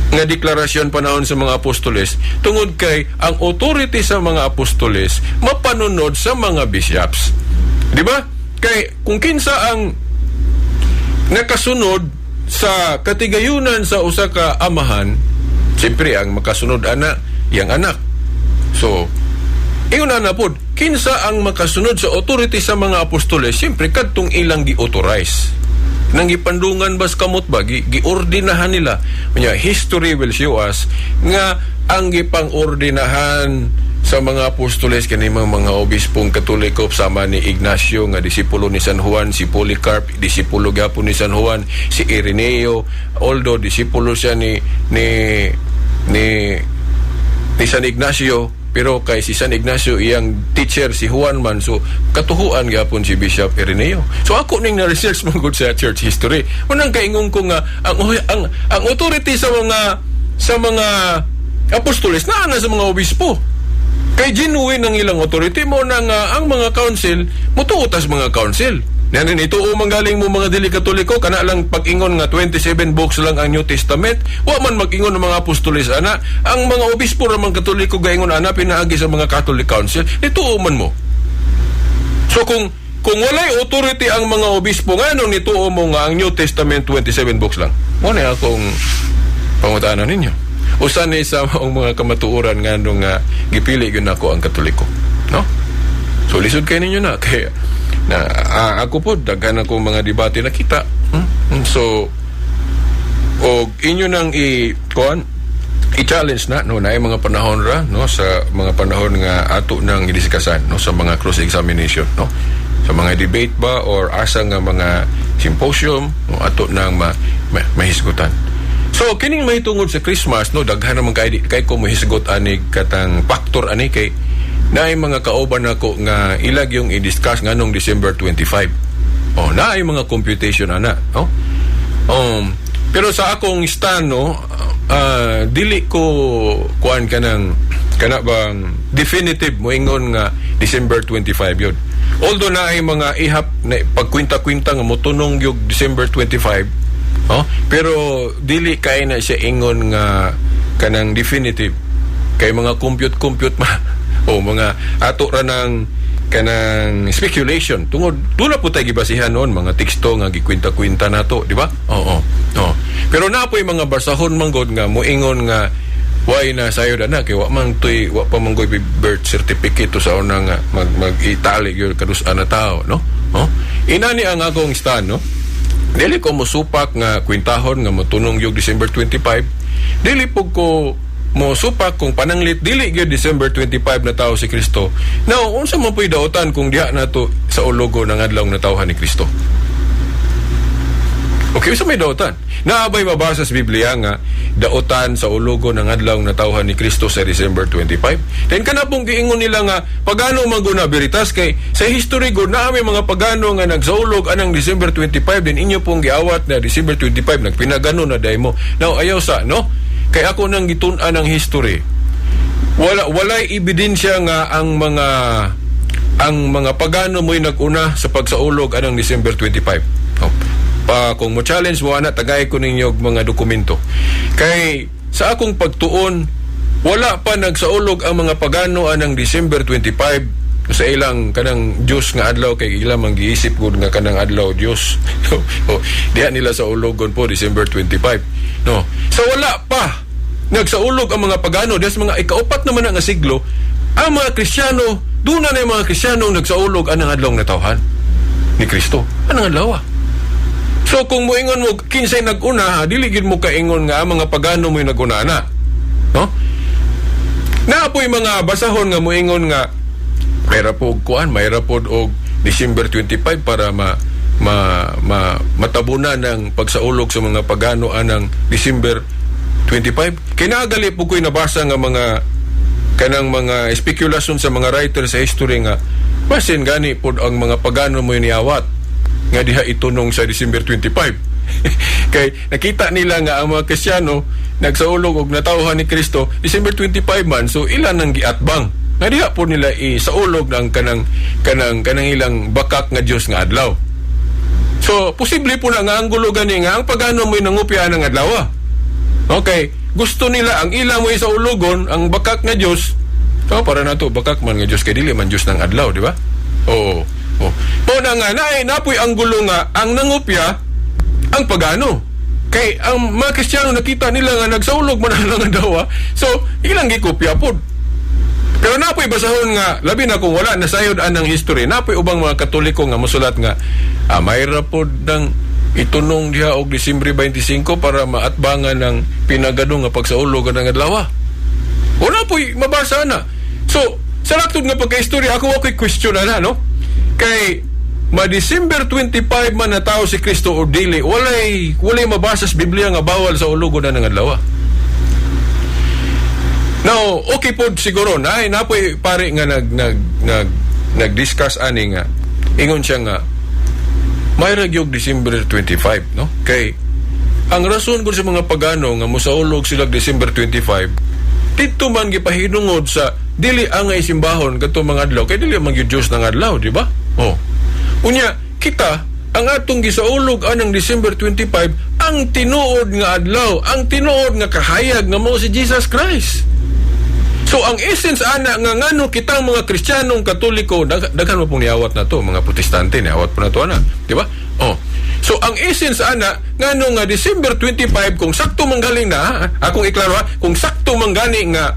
nga deklarasyon panahon sa mga apostoles tungod kay ang authority sa mga apostoles mapanunod sa mga bishops. Di ba? Kay kung kinsa ang nakasunod sa katigayunan sa usa ka amahan, siyempre ang makasunod ana yang anak. So, ingon na pod, kinsa ang makasunod sa authority sa mga apostoles, siyempre kadtong ilang gi-authorize. Nang gipandungan bas kamot ba, giordinahan nila. Kanya, history will show us nga ang gipang-ordinahan sa mga apostoles kanimang mga obispong Katoliko sama ni Ignacio nga disipulo ni San Juan, si Polycarp disipulo gyapon ni San Juan, si Ireneo although disipulo siya ni San Ignacio, pero kay si San Ignacio iyang teacher si Juan man, so katuhuan gyapon si Bishop Ireneo. So ako ning na-research man gud sa church history, unang kaingon ko nga ang authority sa mga apostoles naa na sa mga obispo. Kay genuine ang ilang authority mo na nga ang mga council mutuutas mga council. Nanin ito manggaling mo mga dili Katoliko kana lang pag-ingon nga 27 books lang ang New Testament, wa man mag-ingon ng mga apostoles ana. Ang mga obispo ra man Katoliko gaingon ana pinaagi sa mga Catholic Council, nituo man mo. So kung walay authority ang mga obispo nganong nituo mo nga ang New Testament 27 books lang. Mo na akong pangutana ninyo. Usan ni sa mga kamatuoran nga nung gipili yun ako ang Katoliko, no? So lisod kayo ninyo na kaya na ako po daghan ako mga debate na kita. So og inyo nang i-challenge na no na ay mga panahon ra no sa mga panahon nga ato nang gidisikasan no sa mga cross examination no sa mga debate ba or asa nga mga symposium no ato nang mahisgutan. So kining mahitungod sa Christmas no daghan naman kay ko mahisgot ani katang factor ani kay naay mga kauban nako nga ilag yung i-discuss nganong December 25. Oh naay mga computation ana no. Pero sa akong stand no dili ko kuan kana bang definitive moingon nga December 25 yun. Although naay mga ihap na pagkwinta-kwinta nga motunong yung December 25. Pero dili kay na siya ingon nga kanang definitive kay mga compute ma mga ato ra nang kanang speculation tungod dula po tay gibasihan noon mga teksto nga gikwinta-kwinta nato, di ba? Oo. Pero napoy mga basahon manggod nga moingon nga why na sayod ana kay wa pa manggoy birth certificate to sa una nga mag-itali gyud kadus-an na tao, no? Inani ang akong stand, no? Dili ko mosupak nga kwintahon nga motunong yung December 25. Dili po ko mosupak kung pananglit dili gyud December 25 na tao si Kristo. Now, unsa man puy daotan kung diha nato sa ulogo ng adlaw na tawhan ni Kristo? Okay, so may daotan. Naabay mabasa sa Biblia nga daotan sa ulogo ng adlaw na tawhan ni Kristo sa December 25. Then kana pong giingon nila nga pagano maguna veritas kay sa history gud na may mga pagano nga nagsaulog anang December 25 din inyo pong giawat na December 25 nagpinagano na daymo. Now ayaw sa no kay ako nang gitun-an ang history. Walay ebidensya nga ang mga pagano mo'y naguna sa pagsaulog anang December 25. Kung mo challenge mo ana tagay ko ninyo mga dokumento kay sa akong pagtuon wala pa nagsaulog ang mga pagano anang December 25 sa ilang kanang Diyos nga adlaw kay ilang manggiisip gud nga kanang adlaw Diyos diha nila sa ulogon po December 25 no so wala pa nagsaulog ang mga pagano des mga ikaupat naman nga siglo ang mga Kristiyano doon na yung mga Kristiyano nagsaulog anang adlaw na tawhan ni Kristo anang adlaw. So kung moingon mo kinsay nag-una, dili gid mo kaingon nga mga pagano mo'y nag-una na. No? Naapoy mga basahon nga moingon nga mayra pod og December 25 para matabunan ng pagsaulog sa mga pagano anang December 25. Kinagali po ko'y nabasa nga mga kanang mga spekulasyon sa mga writer sa history nga Basin gani pod ang mga pagano mo niawat nga diha itunong sa December 25. Kay nakita nila nga ang mga Kristiyano nagsaulog og natawhan ni Kristo December 25 man, so ilan ang giatbang nga diha po nila isaulog ng kanang ilang bakak nga Dios nga adlaw. So posible po na nga ang gulo gani nga ang pagano mo nangupya ng adlaw. Okay, gusto nila ang ilang mo isaulogon ang bakak nga Dios. So para nato bakak man nga Dios kay dili man Dios ng adlaw, di ba? Oo. Mao na nga napoy ang gulo nga ang nangupya ang pagano. Kay ang mga Kristiyano nakita nila nga nagsaulog man ang adlaw. So ilang gikopya pod. Pero napoy basahon nga labi na kung wala nasayod anang history, napoy ubang mga Katoliko nga mosulat nga mayra pod ng itunong diha og Disyembre 25 para maatbangan ng pinagadong nga pagsaulog ng adlaw. Wala po'y mabasa na. So, sa laktod nga pagka-istorya, ako question na, no? Kay, ma-December 25 man na tao si Kristo o dili, walay mabasa sa Biblia nga bawal sa ulogon na ng adlaw. Now, okay po siguro na, napoy pare nga nag-discuss ani nga, ingon siya nga, may ragyog December 25, no? Kay, ang rason ko sa mga pagano nga musaulog sila December 25, dito man gipahinungod sa dili angay simbahon kadto mga adlaw, kay dili man gyud Dios ng adlaw, di ba? Unya, kita, ang atong gisaulog anang December 25, ang tinuod nga adlaw, ang tinuod nga kahayag nga mao si Jesus Christ. So ang essence ana nga ngano kitang mga Kristiyanong Katoliko daghan mo pong niawat na to, mga Protestante niawat po na to ana, di ba? So ang essence ana ngano nga December 25 kung sakto manggaling na, akong iklaro kung sakto manggani nga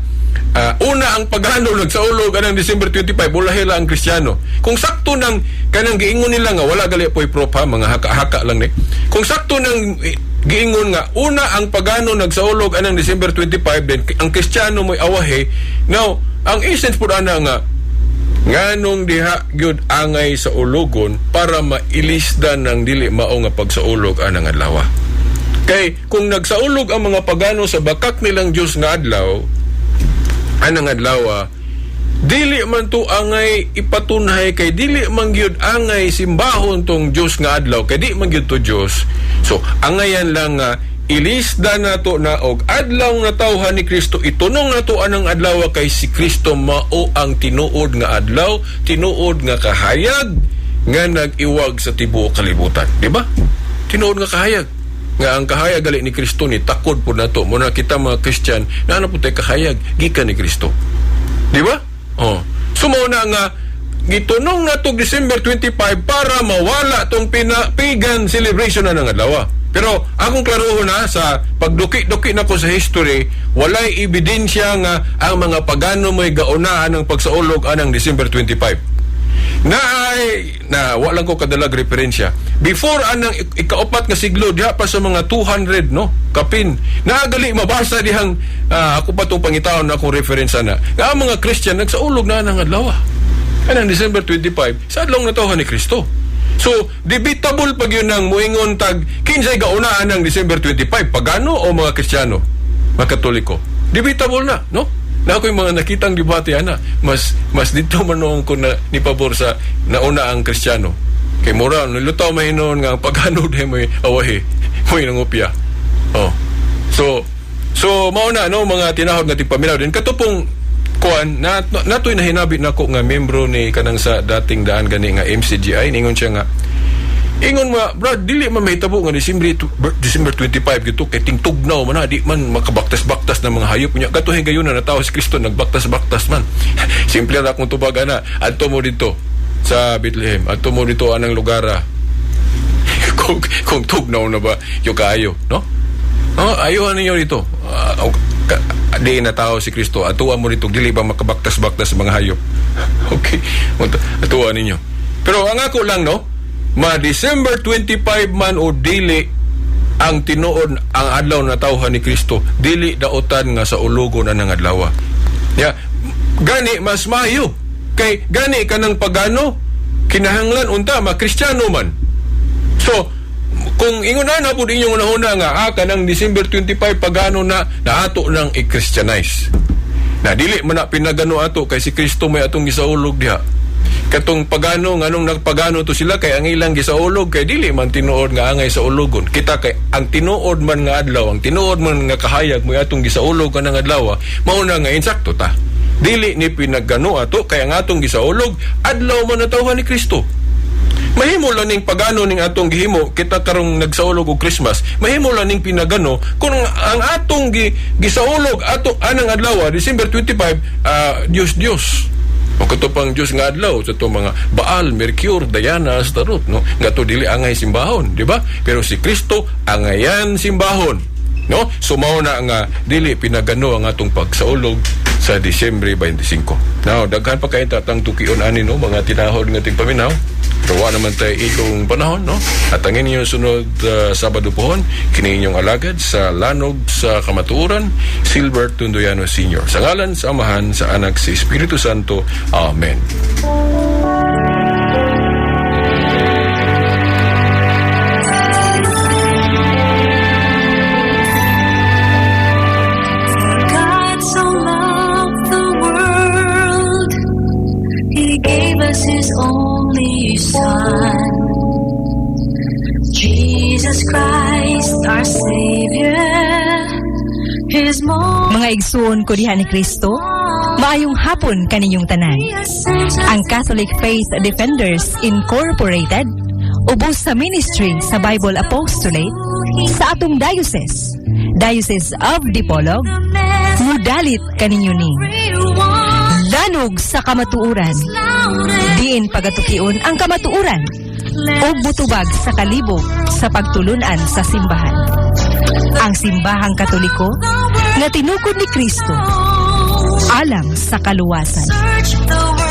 una ang pagano nagsaulog anang December 25 bulahila ang Kristiyano. Kung sakto nang kanang giingon nila nga wala gali po'y prop ha, mga haka-haka lang ni. Kung sakto nang giingon nga una ang pagano nagsaulog anang December 25 then ang Kristiyano mo'y awahe. Now ang essence po ana nga nganong diha gyud angay sa ulogon para mailisdan ng dili mao nga pagsaulog anang adlaw. Kay kung nagsaulog ang mga pagano sa bakak nilang Dios nga adlaw anang adlaw, dili man to angay ipatunhay kay dili man gyud angay simbahon tong Dios nga adlaw kay di man gyud to Dios. So angayan lang nga ilisda nato na og adlaw nga tawhan ni Kristo, itunong nato anang adlaw kay si Kristo mao ang tinuod nga adlaw, tinuod nga kahayag nga nag-iwag sa tibuok kalibutan, di ba? Tinuod nga kahayag nga ang kahayag gali ni Kristo ni takod po nato mo na kita mga Christian na ano po tayo kahayag gikan ni Kristo, di ba? So mao na nga gitunong nato December 25 para mawala tong pagan celebration na ng adlaw. Pero akong klarohon na sa pagduki-duki na ko sa history, walay ebidensya nga ang mga pagano mo'y gaunaan ng pagsaulog anang December 25. Na walang ko kadalag referensya. Before anang ikaupat nga siglo, diha pa sa mga 200, no? Kapin. Naagali mabasa dihang, ako pa itong pangitaon na akong referensya na. Nga ang mga Christian, nagsaulog na ng adlaw. Anang December 25, sa adlaw na tawhan ni Kristo. So, debatable pag yun ang muingon tag kinsay gaunaan ng December 25, pagano o mga Kristiyano, mga Katoliko. Debatable na, no? Na ako'y mga nakitang debate, ana, mas dito manong ko na ni pabor sa nauna ang Kristiyano. Kay moral, nilutaw mahinon nga ang pagano dahil may awahi, may nangupya. So, mauna, no, mga tinahod nga tipaminaw din. Katupong kuan natoy na hinabi nako nga membro ni kanang sa dating daan gani nga MCGI ningon siya nga ingon nga brad dili man mahitabo nga December 25 gito kay tingtugnaw man di man makabaktas-baktas ng mga hayop nya katuhin gayon na natawo si Kristo nagbaktas-baktas man. Simple ra akong tubag ana adto mo dito sa Bethlehem, adto mo dito anang lugar kung tugnaw na ba yung kaayo, no? Ayuhan ninyo dito. Di na tao si Kristo, atuwa mo dito dili ba makabaktas-baktas mga hayop. Okay, atuwa ninyo. Pero ang ako lang, no, ma-December 25 man o dili ang tinuod ang adlaw na tawhan ni Kristo, dili daotan nga sa ulogon na ng adlaw. Gani mas mayo kay gani kanang pagano kinahanglan unta ma-Kristiyano man. So kung ingunan na po inyong unahuna nga kanang December 25 pagano na ato nang i-Christianize na dili man na pinagano ato kay si Kristo may atong gisaulog diha. katong pagano nganong nagpagano to sila kay ang ilang gisaulog kay dili man tinuod nga angay sa ulogon. Kita kay ang tinuod man nga adlaw, ang tinuod man nga kahayag mo atong gisaulog kanang adlaw, mao na nga insakto ta. Dili ni pinaggano ato kay ang atong gisaulog adlaw man natawhan ni Kristo. Mahimo lang ning pagano ning atong gihimo kita karong nagsaulog og Christmas. Mahimo lang ning pinagano kung ang atong gisaulog ato anang adlaw December 25 Dios o katupang Diyos nga adlaw sa itong mga Baal, Mercure, Diana, Astaroth, no? Nga to dili angay simbahon, di ba? Pero si Kristo angayan simbahon, no? So mao na nga dili pinagano ang atong pagsaulog sa Disyembre 25. Now, daghan pa kay tatang tukion ani no mga tinahod nga tigpaminaw. Rawa naman tayo ikong panahon, no? At ang inyong sunod Sabado pohon, kini inyong alagad sa Lanog sa Kamatuoran, Silbert Tundoyano Sr. Sa ngalan, sa Amahan, sa Anak, sa Espiritu Santo. Amen. God so loved the world, He gave us His only Son, Jesus Christ, our Savior. His most Mga igsoon ko diha ni Kristo, maayong hapon kaninyong tanan. Ang Catholic Faith Defenders Incorporated, ubos sa ministry sa Bible Apostolate sa atong diocese, Diocese of Dipolog, mudalit kaninyo ni Lanog sa Kamatuoran, diin pagatukion ang kamatuoran, o butubag sa kalibog sa pagtulunan sa simbahan. Ang simbahang Katoliko na tinukod ni Kristo alang sa kaluwasan. search the world.